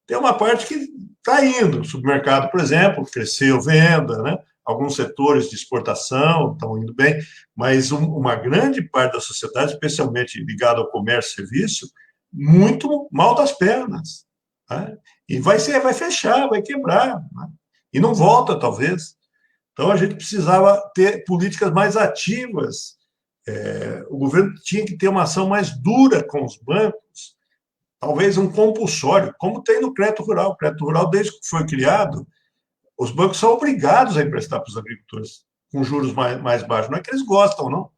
tem uma parte que está indo. O supermercado, por exemplo, cresceu venda, né? Alguns setores de exportação estão indo bem, mas uma grande parte da sociedade, especialmente ligada ao comércio e serviço, muito mal das pernas. Né? E vai fechar, vai quebrar. Né? E não volta, talvez. Então, a gente precisava ter políticas mais ativas. O governo tinha que ter uma ação mais dura com os bancos, talvez um compulsório, como tem no crédito rural. O crédito rural, desde que foi criado, os bancos são obrigados a emprestar para os agricultores com juros mais baixos. Não é que eles gostam, não.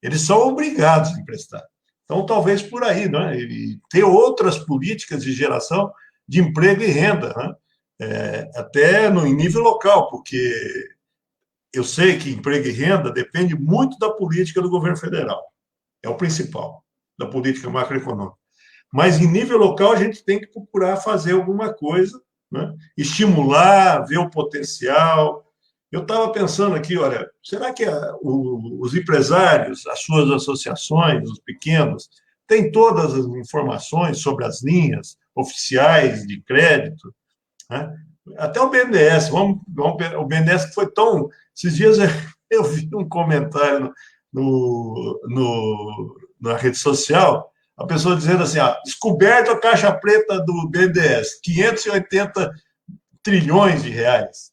Eles são obrigados a emprestar. Então, talvez por aí, né? E ter outras políticas de geração de emprego e renda, né? Até em nível local, porque eu sei que emprego e renda depende muito da política do governo federal. É o principal, da política macroeconômica. Mas, em nível local, a gente tem que procurar fazer alguma coisa, né? Estimular, ver o potencial. Eu estava pensando aqui, olha, será que os empresários, as suas associações, os pequenos, têm todas as informações sobre as linhas oficiais de crédito? Né? Até o BNDES, o BNDES que foi tão... Esses dias eu vi um comentário na rede social, a pessoa dizendo assim, descoberto a caixa preta do BNDES, 580 trilhões de reais.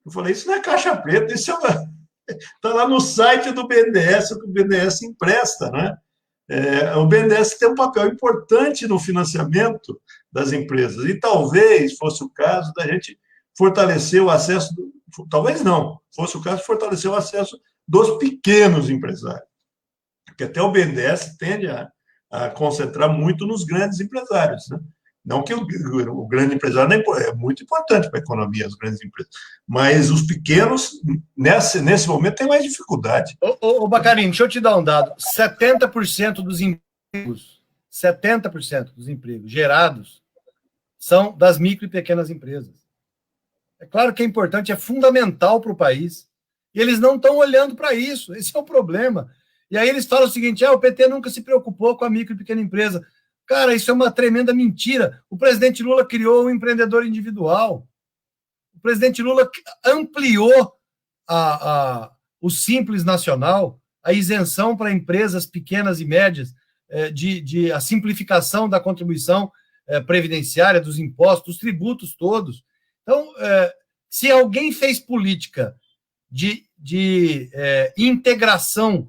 Eu falei, isso não é caixa preta, isso está lá no site do BNDES, que o BNDES empresta, né? O BNDES tem um papel importante no financiamento das empresas, e talvez fosse o caso da gente fortalecer o acesso, talvez não, fosse o caso de fortalecer o acesso dos pequenos empresários, porque até o BNDES tende a concentrar muito nos grandes empresários, né? Não que o grande empresário é muito importante para a economia, as grandes empresas, mas os pequenos, nesse momento, têm mais dificuldade. Ô Bacarini, deixa eu te dar um dado. 70% dos empregos, 70% dos empregos gerados são das micro e pequenas empresas. É claro que é importante, é fundamental para o país, e eles não estão olhando para isso, esse é o problema. E aí eles falam o seguinte, o PT nunca se preocupou com a micro e pequena empresa. Cara, isso é uma tremenda mentira. O presidente Lula criou o empreendedor individual. O presidente Lula ampliou o Simples Nacional, a isenção para empresas pequenas e médias, a simplificação da contribuição previdenciária, dos impostos, dos tributos todos. Então, se alguém fez política de integração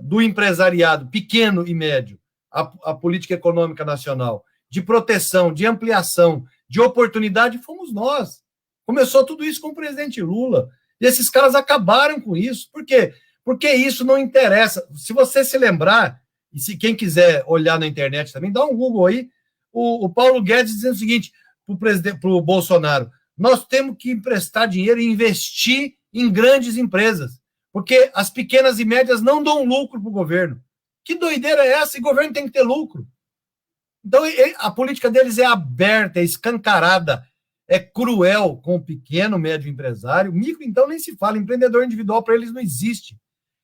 do empresariado pequeno e médio, a política econômica nacional, de proteção, de ampliação, de oportunidade, fomos nós. Começou tudo isso com o presidente Lula. E esses caras acabaram com isso. Por quê? Porque isso não interessa. Se você se lembrar, e se quem quiser olhar na internet também, dá um Google aí, o Paulo Guedes dizendo o seguinte para o Bolsonaro, nós temos que emprestar dinheiro e investir em grandes empresas, porque as pequenas e médias não dão lucro para o governo. Que doideira é essa? E o governo tem que ter lucro. Então, a política deles é aberta, é escancarada, é cruel com o pequeno, médio empresário. Micro, então, nem se fala. Empreendedor individual, para eles, não existe.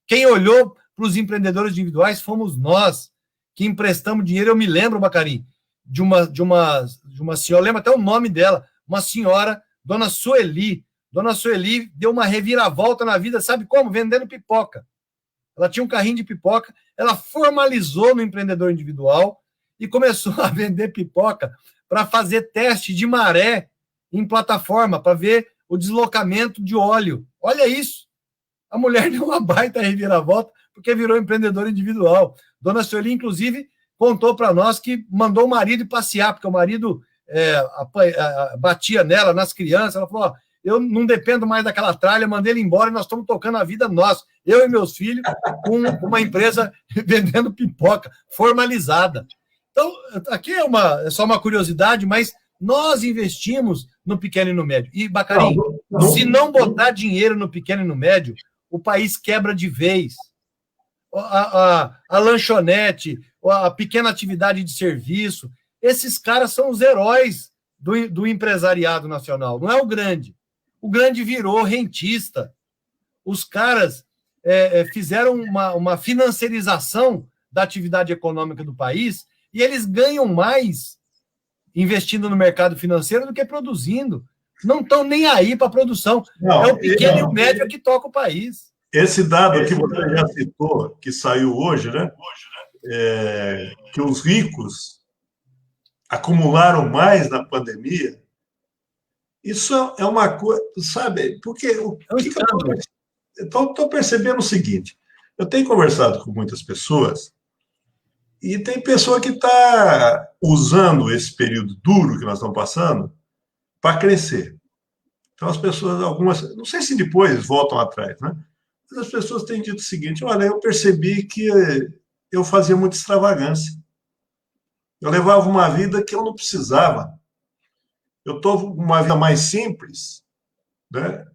Quem olhou para os empreendedores individuais fomos nós, que emprestamos dinheiro. Eu me lembro, Bacarim, de uma senhora, eu lembro até o nome dela, uma senhora, Dona Sueli. Dona Sueli deu uma reviravolta na vida, sabe como? Vendendo pipoca. Ela tinha um carrinho de pipoca, ela formalizou no empreendedor individual e começou a vender pipoca para fazer teste de maré em plataforma, para ver o deslocamento de óleo. Olha isso! A mulher deu uma baita reviravolta porque virou empreendedor individual. Dona Sueli, inclusive, contou para nós que mandou o marido passear, porque o marido batia nela, nas crianças. Ela falou, eu não dependo mais daquela tralha, mandei ele embora e nós estamos tocando a vida nossa. Eu e meus filhos, com uma empresa vendendo pipoca formalizada. Então, aqui é só uma curiosidade, mas nós investimos no pequeno e no médio. E, Bacarim, se não botar dinheiro no pequeno e no médio, o país quebra de vez. A lanchonete, a pequena atividade de serviço, esses caras são os heróis do empresariado nacional, não é o grande. O grande virou rentista. Os caras fizeram uma financiarização da atividade econômica do país e eles ganham mais investindo no mercado financeiro do que produzindo. Não estão nem aí para a produção. Não, é o pequeno e o médio que toca o país. Esse dado que você já citou, que saiu hoje, né? que os ricos acumularam mais na pandemia, isso é uma coisa, sabe? Porque o que eu estou percebendo o seguinte: eu tenho conversado com muitas pessoas e tem pessoa que está usando esse período duro que nós estamos passando para crescer. Então, as pessoas, algumas, não sei se depois voltam atrás, né? Mas as pessoas têm dito o seguinte: olha, eu percebi que eu fazia muita extravagância. Eu levava uma vida que eu não precisava. Eu estou com uma vida mais simples, né?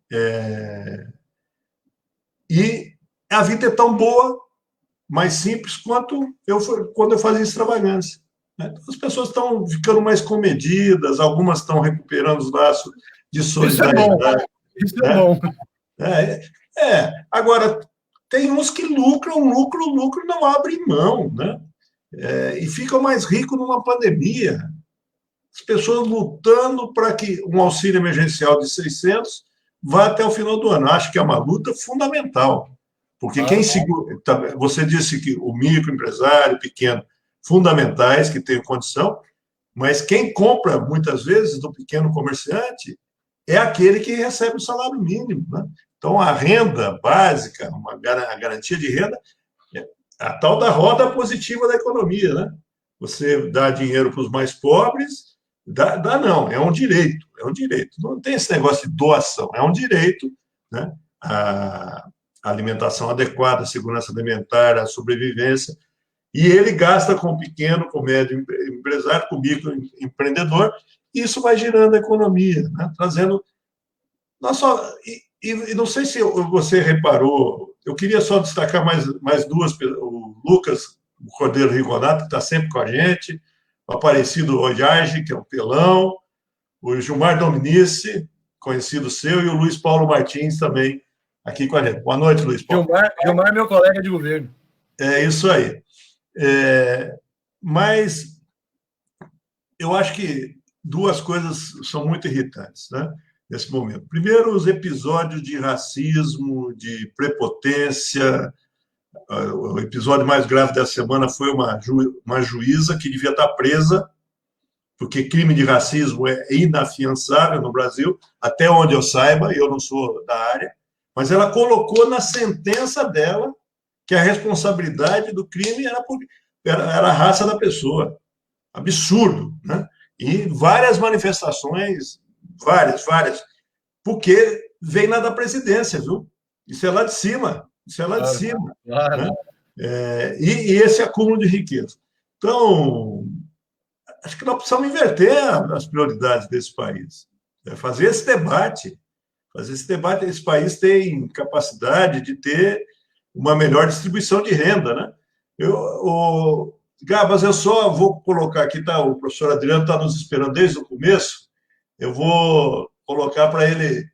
E a vida é tão boa, mais simples, quando eu fazia extravagância. Né? Então, as pessoas estão ficando mais comedidas, algumas estão recuperando os laços de solidariedade. Isso é bom. Agora, tem uns que lucram, não abrem mão, né? E ficam mais ricos numa pandemia. As pessoas lutando para que um auxílio emergencial de 600 vá até o final do ano. Acho que é uma luta fundamental, porque quem segura... Você disse que o microempresário, pequeno, fundamentais, que tem condição, mas quem compra, muitas vezes, do pequeno comerciante é aquele que recebe o salário mínimo, né? Então, a renda básica, a garantia de renda, é a tal da roda positiva da economia, né? Você dá dinheiro para os mais pobres, não, é um direito. Não tem esse negócio de doação, é um direito, né? A alimentação adequada, a segurança alimentar, a sobrevivência, e ele gasta com o pequeno, com o médio empresário, com o microempreendedor, e isso vai girando a economia, né? Trazendo... E não sei se você reparou, eu queria só destacar mais duas, o Lucas, o Cordeiro Rigonato, que está sempre com a gente, o Aparecido Ojage, que é o Pelão, o Gilmar Dominici, conhecido seu, e o Luiz Paulo Martins também aqui com a gente. Boa noite, Luiz Paulo. Gilmar é meu colega de governo. É isso aí. Mas eu acho que duas coisas são muito irritantes, né, nesse momento. Primeiro, os episódios de racismo, de prepotência. O episódio mais grave da semana foi uma juíza que devia estar presa, porque crime de racismo é inafiançável no Brasil, até onde eu saiba, eu não sou da área, mas ela colocou na sentença dela que a responsabilidade do crime era a raça da pessoa. Absurdo, né? E várias manifestações, várias, porque vem lá da presidência, viu? Isso é lá de cima, Claro. Né? E esse acúmulo de riqueza. Então, acho que nós precisamos inverter as prioridades desse país. Fazer esse debate. Esse país tem capacidade de ter uma melhor distribuição de renda, né? Gabas, eu só vou colocar aqui, tá? O professor Adriano está nos esperando desde o começo. Eu vou colocar para ele.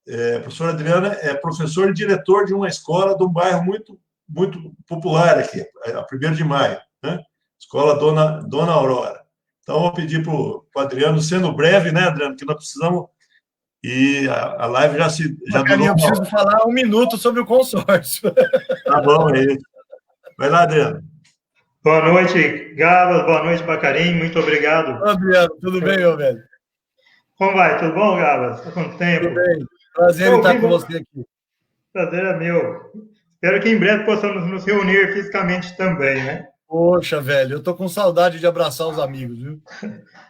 O professor Adriano é professor e diretor de uma escola de um bairro muito, muito popular aqui, a 1º de Maio, né? Escola Dona Aurora. Então, eu vou pedir para o Adriano, sendo breve, né, Adriano, que nós precisamos. E a live já durou. Eu preciso falar 1 minuto sobre o consórcio. Tá bom, é isso. Vai lá, Adriano. Boa noite, Gabas. Boa noite, Bacarim. Muito obrigado. Adriano, tudo bem, meu velho? Como vai? Tudo bom, Gabas? Há quanto tempo? Tudo bem. Prazer em estar com você aqui. Prazer é meu. Espero que em breve possamos nos reunir fisicamente também, né? Poxa, velho, eu tô com saudade de abraçar os amigos, viu?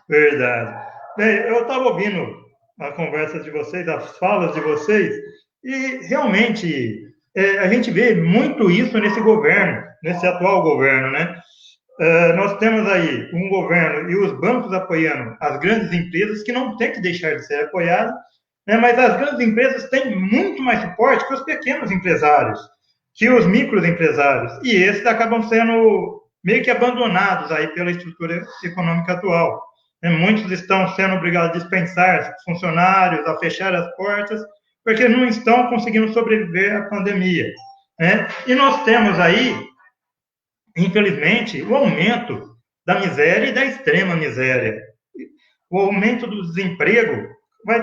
Verdade. Bem, eu estava ouvindo a conversa de vocês, as falas de vocês, e realmente a gente vê muito isso nesse governo, nesse atual governo, né? Nós temos aí um governo e os bancos apoiando as grandes empresas, que não tem que deixar de ser apoiadas, né? Mas as grandes empresas têm muito mais suporte que os pequenos empresários, que os microempresários, e esses acabam sendo meio que abandonados aí pela estrutura econômica atual. Muitos estão sendo obrigados a dispensar funcionários, a fechar as portas, porque não estão conseguindo sobreviver à pandemia, né? E nós temos aí, infelizmente, o aumento da miséria e da extrema miséria. O aumento do desemprego vai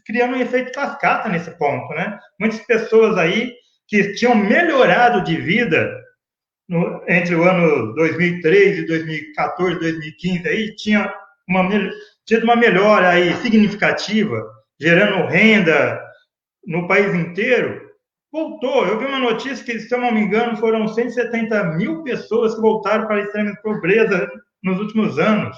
criando um efeito cascata nesse ponto, né? Muitas pessoas aí que tinham melhorado de vida entre o ano 2003 e 2014, 2015, aí tinha tido uma melhora aí significativa, gerando renda no país inteiro, voltou. Eu vi uma notícia que, se eu não me engano, foram 170 mil pessoas que voltaram para a extrema pobreza nos últimos anos.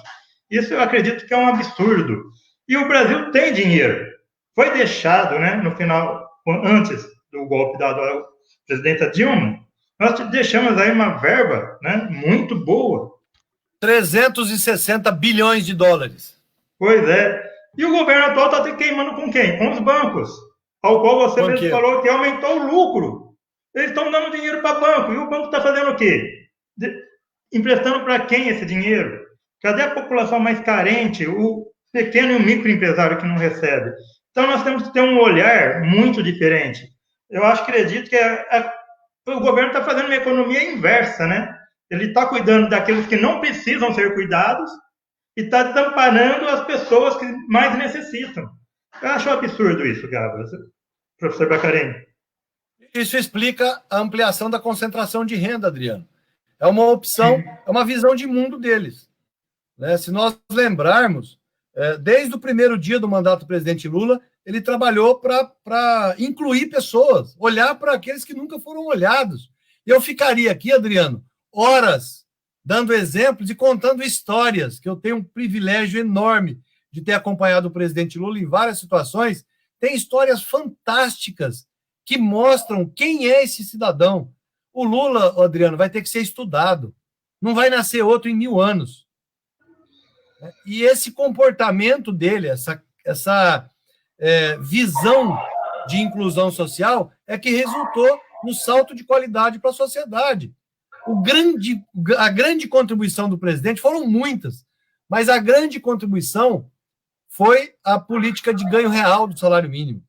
Isso eu acredito que é um absurdo. E o Brasil tem dinheiro. Foi deixado, né, no final, antes do golpe dado à presidenta Dilma, nós deixamos aí uma verba, né, muito boa. 360 bilhões de dólares. Pois é. E o governo atual está queimando com quem? Com os bancos, ao qual você mesmo falou que aumentou o lucro. Eles estão dando dinheiro para banco. E o banco está fazendo o quê? Emprestando para quem esse dinheiro? Cadê a população mais carente, o pequeno e o microempresário que não recebe? Então, nós temos que ter um olhar muito diferente. Eu acredito que o governo está fazendo uma economia inversa, né? Ele está cuidando daqueles que não precisam ser cuidados e está desamparando as pessoas que mais necessitam. Eu acho um absurdo isso, Gabo, professor Bacarini. Isso explica a ampliação da concentração de renda, Adriano. É uma opção, é uma visão de mundo deles. Né? Se nós lembrarmos, desde o primeiro dia do mandato do presidente Lula, ele trabalhou para incluir pessoas, olhar para aqueles que nunca foram olhados. E eu ficaria aqui, Adriano, horas dando exemplos e contando histórias, que eu tenho um privilégio enorme de ter acompanhado o presidente Lula em várias situações. Tem histórias fantásticas que mostram quem é esse cidadão. O Lula, Adriano, vai ter que ser estudado. Não vai nascer outro em 1000 anos. E esse comportamento dele, essa visão de inclusão social é que resultou no salto de qualidade para a sociedade. A grande contribuição do presidente foram muitas, mas a grande contribuição foi a política de ganho real do salário mínimo.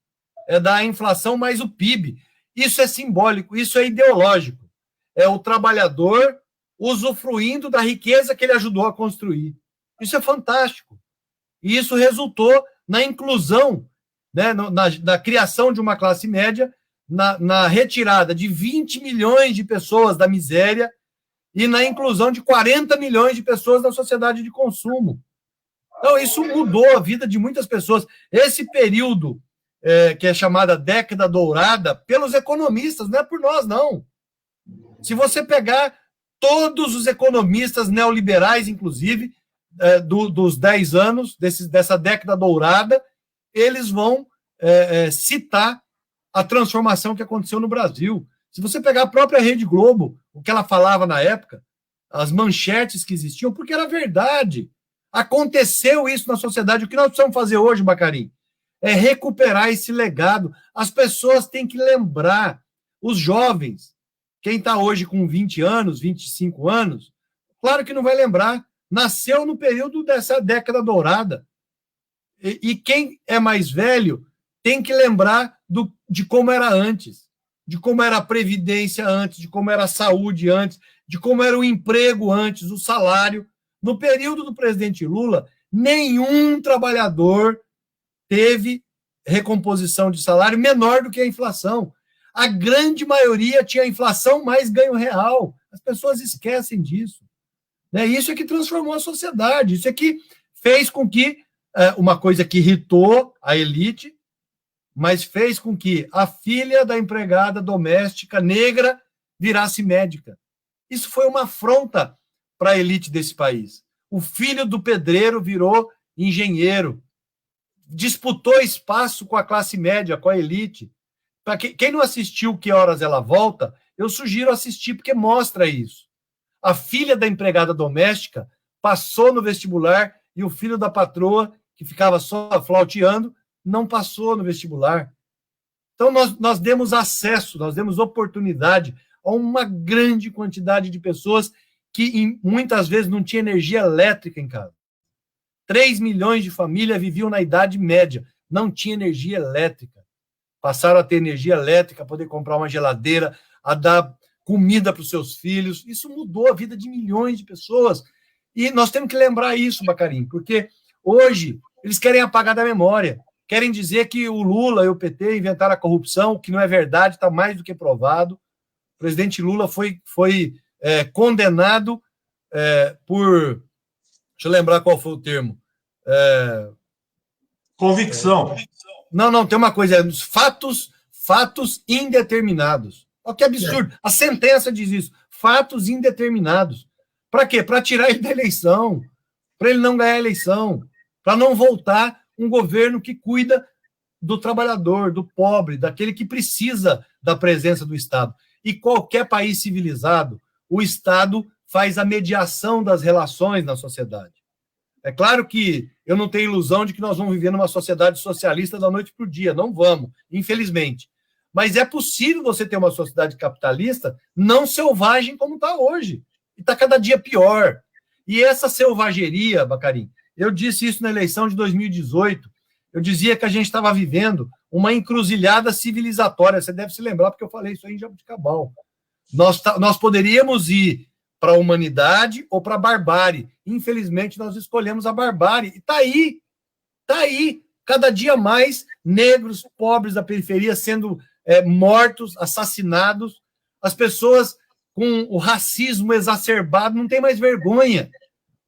É da inflação mais o PIB. Isso é simbólico, isso é ideológico. É o trabalhador usufruindo da riqueza que ele ajudou a construir. Isso é fantástico. E isso resultou na inclusão, né, na criação de uma classe média, na retirada de 20 milhões de pessoas da miséria e na inclusão de 40 milhões de pessoas na sociedade de consumo. Então, isso mudou a vida de muitas pessoas. Esse período, que é chamada década dourada, pelos economistas, não é por nós, não. Se você pegar todos os economistas neoliberais, inclusive, dos 10 anos, dessa década dourada, eles vão citar a transformação que aconteceu no Brasil. Se você pegar a própria Rede Globo, o que ela falava na época, as manchetes que existiam, porque era verdade. Aconteceu isso na sociedade. O que nós precisamos fazer hoje, Bacarim, é recuperar esse legado. As pessoas têm que lembrar, os jovens, quem está hoje com 20 anos, 25 anos, claro que não vai lembrar, nasceu no período dessa década dourada. E quem é mais velho tem que lembrar de como era antes, de como era a previdência antes, de como era a saúde antes, de como era o emprego antes, o salário. No período do presidente Lula, nenhum trabalhador teve recomposição de salário menor do que a inflação. A grande maioria tinha inflação mais ganho real. As pessoas esquecem disso. Isso é que transformou a sociedade. Isso é que fez com que, uma coisa que irritou a elite, mas fez com que a filha da empregada doméstica negra virasse médica. Isso foi uma afronta para a elite desse país. O filho do pedreiro virou engenheiro, disputou espaço com a classe média, com a elite. Para quem não assistiu Que Horas Ela Volta, eu sugiro assistir, porque mostra isso. A filha da empregada doméstica passou no vestibular e o filho da patroa, que ficava só flauteando, não passou no vestibular. Então, nós demos acesso, nós demos oportunidade a uma grande quantidade de pessoas que muitas vezes não tinha energia elétrica em casa. 3 milhões de famílias viviam na Idade Média, não tinha energia elétrica. Passaram a ter energia elétrica, a poder comprar uma geladeira, a dar comida para os seus filhos. Isso mudou a vida de milhões de pessoas. E nós temos que lembrar isso, Bacarim, porque hoje eles querem apagar da memória. Querem dizer que o Lula e o PT inventaram a corrupção, que não é verdade, está mais do que provado. O presidente Lula foi condenado por... Deixa eu lembrar qual foi o termo. Convicção. Não, tem uma coisa, fatos indeterminados. Olha que absurdo. A sentença diz isso, fatos indeterminados. Para quê? Para tirar ele da eleição, para ele não ganhar a eleição, para não voltar um governo que cuida do trabalhador, do pobre, daquele que precisa da presença do Estado. E qualquer país civilizado, o Estado faz a mediação das relações na sociedade. É claro que eu não tenho ilusão de que nós vamos viver numa sociedade socialista da noite para o dia. Não vamos, infelizmente. Mas é possível você ter uma sociedade capitalista não selvagem como está hoje. E está cada dia pior. E essa selvageria, Bacarim, eu disse isso na eleição de 2018, eu dizia que a gente estava vivendo uma encruzilhada civilizatória. Você deve se lembrar, porque eu falei isso aí em Jabuticabal. Nós poderíamos ir para a humanidade ou para a barbárie. Infelizmente, nós escolhemos a barbárie. E está aí, cada dia mais negros, pobres da periferia sendo mortos, assassinados, as pessoas com o racismo exacerbado, não tem mais vergonha.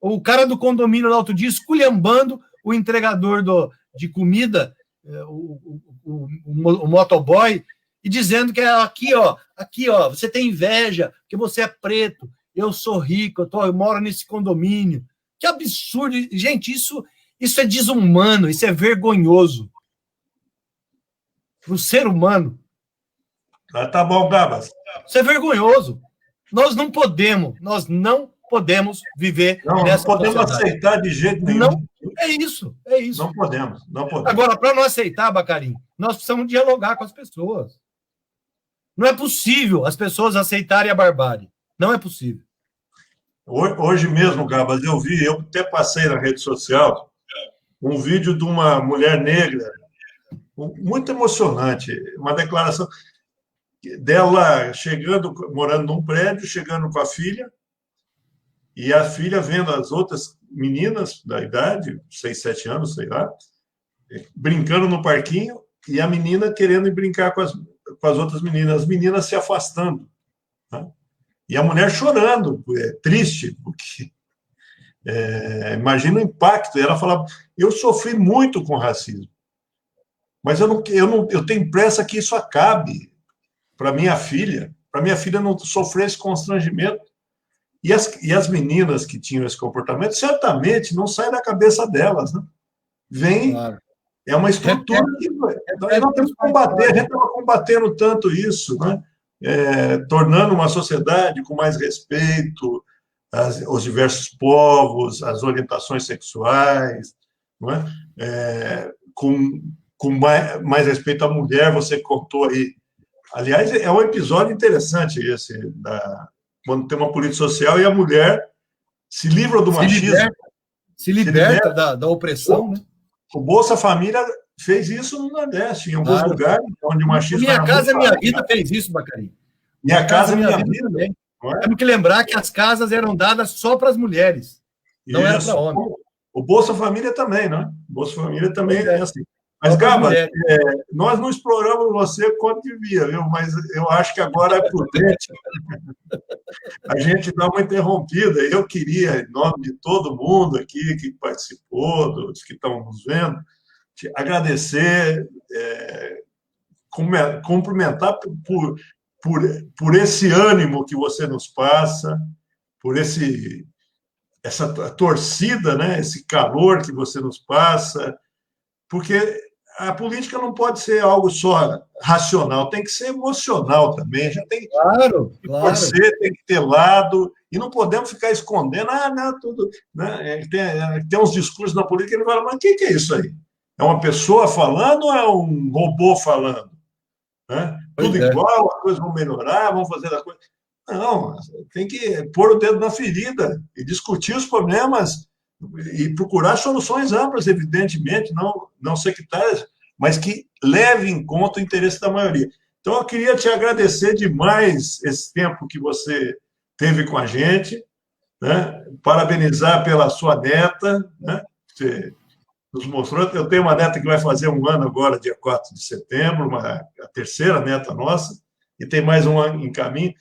O cara do condomínio lá outro dia esculhambando o entregador de comida, o motoboy, e dizendo que aqui, ó, você tem inveja, porque você é preto, eu sou rico, eu moro nesse condomínio. Que absurdo. Gente, isso é desumano, isso é vergonhoso. Para o ser humano. Tá bom, Gabas. Isso é vergonhoso. Nós não podemos viver nessa não podemos sociedade. aceitar de jeito nenhum. Não, é isso. Não podemos. Agora, para não aceitar, Bacarim, nós precisamos dialogar com as pessoas. Não é possível as pessoas aceitarem a barbárie. Não é possível. Hoje mesmo, Gabas, eu até passei na rede social um vídeo de uma mulher negra, muito emocionante, uma declaração dela morando num prédio, chegando com a filha, e a filha vendo as outras meninas da idade, 6, 7 anos, sei lá, brincando no parquinho, e a menina querendo ir brincar com as outras meninas, as meninas se afastando. Tá? E a mulher chorando, triste, porque imagina o impacto. E ela falava, eu sofri muito com racismo, mas eu tenho pressa que isso acabe para minha filha não sofrer esse constrangimento. E as meninas que tinham esse comportamento, certamente não sai da cabeça delas, né? Vem, claro. É uma estrutura que nós temos que combater, a gente estava combatendo tanto isso, né? Tornando uma sociedade com mais respeito aos diversos povos, às orientações sexuais, não é? Com mais respeito à mulher, você contou aí. Aliás, é um episódio interessante esse, quando tem uma política social e a mulher se livra do machismo. Se liberta da opressão, né? O Bolsa Família fez isso no Nordeste, em alguns lugares onde o machismo... Minha Casa Minha Vida fez isso, Bacarim. Minha Casa Minha Vida também. Temos que lembrar que as casas eram dadas só para as mulheres, não era para homens. O Bolsa Família também, né? O Bolsa Família também é assim. Mas, Gabas, nós não exploramos você quanto devia, viu? Mas eu acho que agora é prudente a gente dar uma interrompida. Eu queria, em nome de todo mundo aqui que participou, dos que estão nos vendo, te agradecer, cumprimentar por esse ânimo que você nos passa, por essa torcida, né? Esse calor que você nos passa, porque a política não pode ser algo só racional, tem que ser emocional também. A gente tem que torcer, tem que ter lado, e não podemos ficar escondendo, não, tudo. Né? Tem uns discursos na política que ele fala, mas o que é isso aí? É uma pessoa falando ou é um robô falando? Né? Tudo igual, as coisas vão melhorar, vão fazer a coisa. Não, tem que pôr o dedo na ferida e discutir os problemas e procurar soluções amplas, evidentemente, não sectárias, mas que levem em conta o interesse da maioria. Então, eu queria te agradecer demais esse tempo que você teve com a gente, né? Parabenizar pela sua neta, né? Você nos mostrou, eu tenho uma neta que vai fazer 1 ano agora, dia 4 de setembro, a terceira neta nossa, e tem mais um ano em caminho.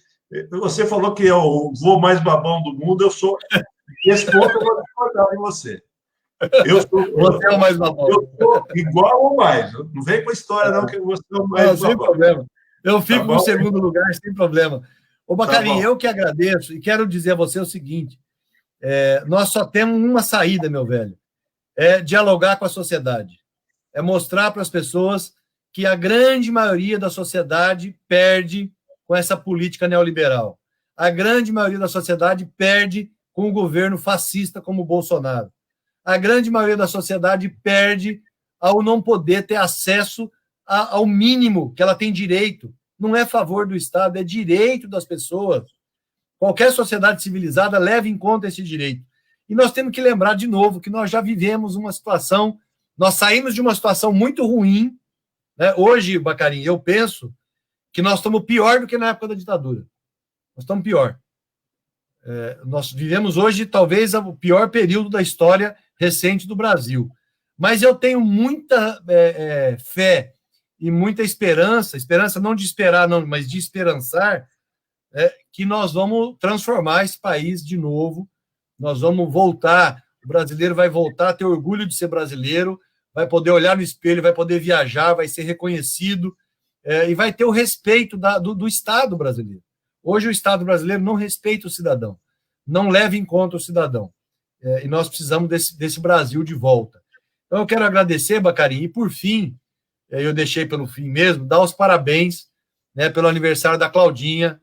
Você falou que é o vô mais babão do mundo, eu sou. Esse ponto eu vou discordar em você. Você é o mais babão. Eu sou igual ou mais. Não vem com a história, não, que você é o mais babão. Sem problema. Eu fico Tá no segundo lugar, sem problema. Ô, Bacarim, Tá, eu que agradeço e quero dizer a você o seguinte: nós só temos uma saída, meu velho, é dialogar com a sociedade, é mostrar para as pessoas que a grande maioria da sociedade perde com essa política neoliberal. A grande maioria da sociedade perde com o governo fascista como o Bolsonaro. A grande maioria da sociedade perde ao não poder ter acesso ao mínimo que ela tem direito. Não é favor do Estado, é direito das pessoas. Qualquer sociedade civilizada leva em conta esse direito. E nós temos que lembrar de novo que nós já vivemos uma situação, nós saímos de uma situação muito ruim, né? Hoje, Bacarim, eu penso que nós estamos pior do que na época da ditadura. Nós estamos pior. Nós vivemos hoje, talvez, o pior período da história recente do Brasil. Mas eu tenho muita fé e muita esperança não de esperar, não, mas de esperançar, que nós vamos transformar esse país de novo, nós vamos voltar, o brasileiro vai voltar a ter orgulho de ser brasileiro, vai poder olhar no espelho, vai poder viajar, vai ser reconhecido, e vai ter o respeito do Estado brasileiro. Hoje o Estado brasileiro não respeita o cidadão, não leva em conta o cidadão, e nós precisamos desse Brasil de volta. Então eu quero agradecer, Bacarim, e por fim, eu deixei pelo fim mesmo, dar os parabéns, né, pelo aniversário da Claudinha.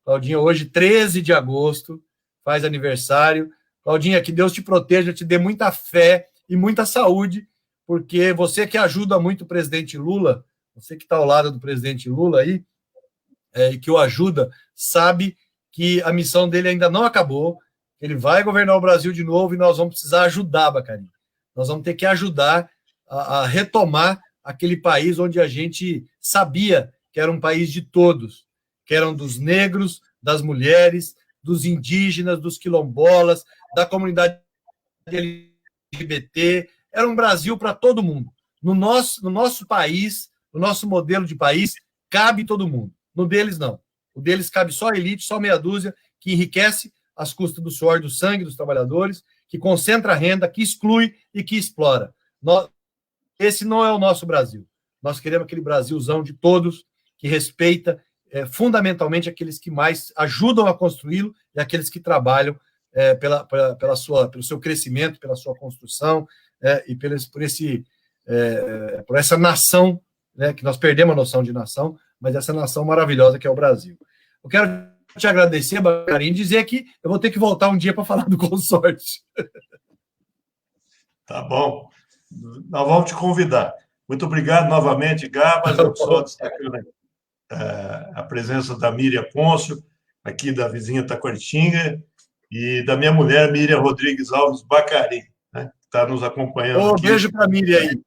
Claudinha, hoje, 13 de agosto, faz aniversário. Claudinha, que Deus te proteja, te dê muita fé e muita saúde, porque você que ajuda muito o presidente Lula, você que está ao lado do presidente Lula aí, e que o ajuda, sabe que a missão dele ainda não acabou, ele vai governar o Brasil de novo e nós vamos precisar ajudar, Bacarim. Nós vamos ter que ajudar a retomar aquele país onde a gente sabia que era um país de todos, que eram dos negros, das mulheres, dos indígenas, dos quilombolas, da comunidade LGBT. Era um Brasil para todo mundo. No nosso país, no nosso modelo de país, cabe todo mundo. No deles, não. O deles cabe só a elite, só meia dúzia, que enriquece às custas do suor, do sangue dos trabalhadores, que concentra a renda, que exclui e que explora. Esse não é o nosso Brasil. Nós queremos aquele Brasilzão de todos, que respeita fundamentalmente aqueles que mais ajudam a construí-lo e aqueles que trabalham pelo seu crescimento, pela sua construção, e por essa nação, né, que nós perdemos a noção de nação, mas essa nação maravilhosa que é o Brasil. Eu quero te agradecer, Bacarim, e dizer que eu vou ter que voltar um dia para falar do consórcio. Tá bom. Nós vamos te convidar. Muito obrigado novamente, Gabas. Eu só destacando a presença da Miriam Pôncio, aqui da vizinha Taquaritinga, e da minha mulher, Miriam Rodrigues Alves Bacarim, né, que está nos acompanhando aqui. Beijo para a Miriam aí.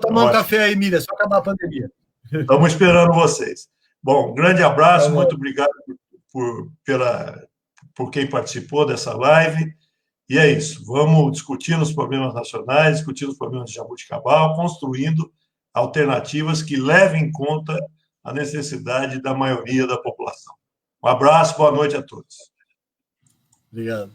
Tomar um café aí, Miriam, só acabar a pandemia. Estamos esperando vocês. Bom, um grande abraço, muito obrigado por quem participou dessa live. E é isso, vamos discutir os problemas nacionais, discutir os problemas de Jaboticabal, construindo alternativas que levem em conta a necessidade da maioria da população. Um abraço, boa noite a todos. Obrigado.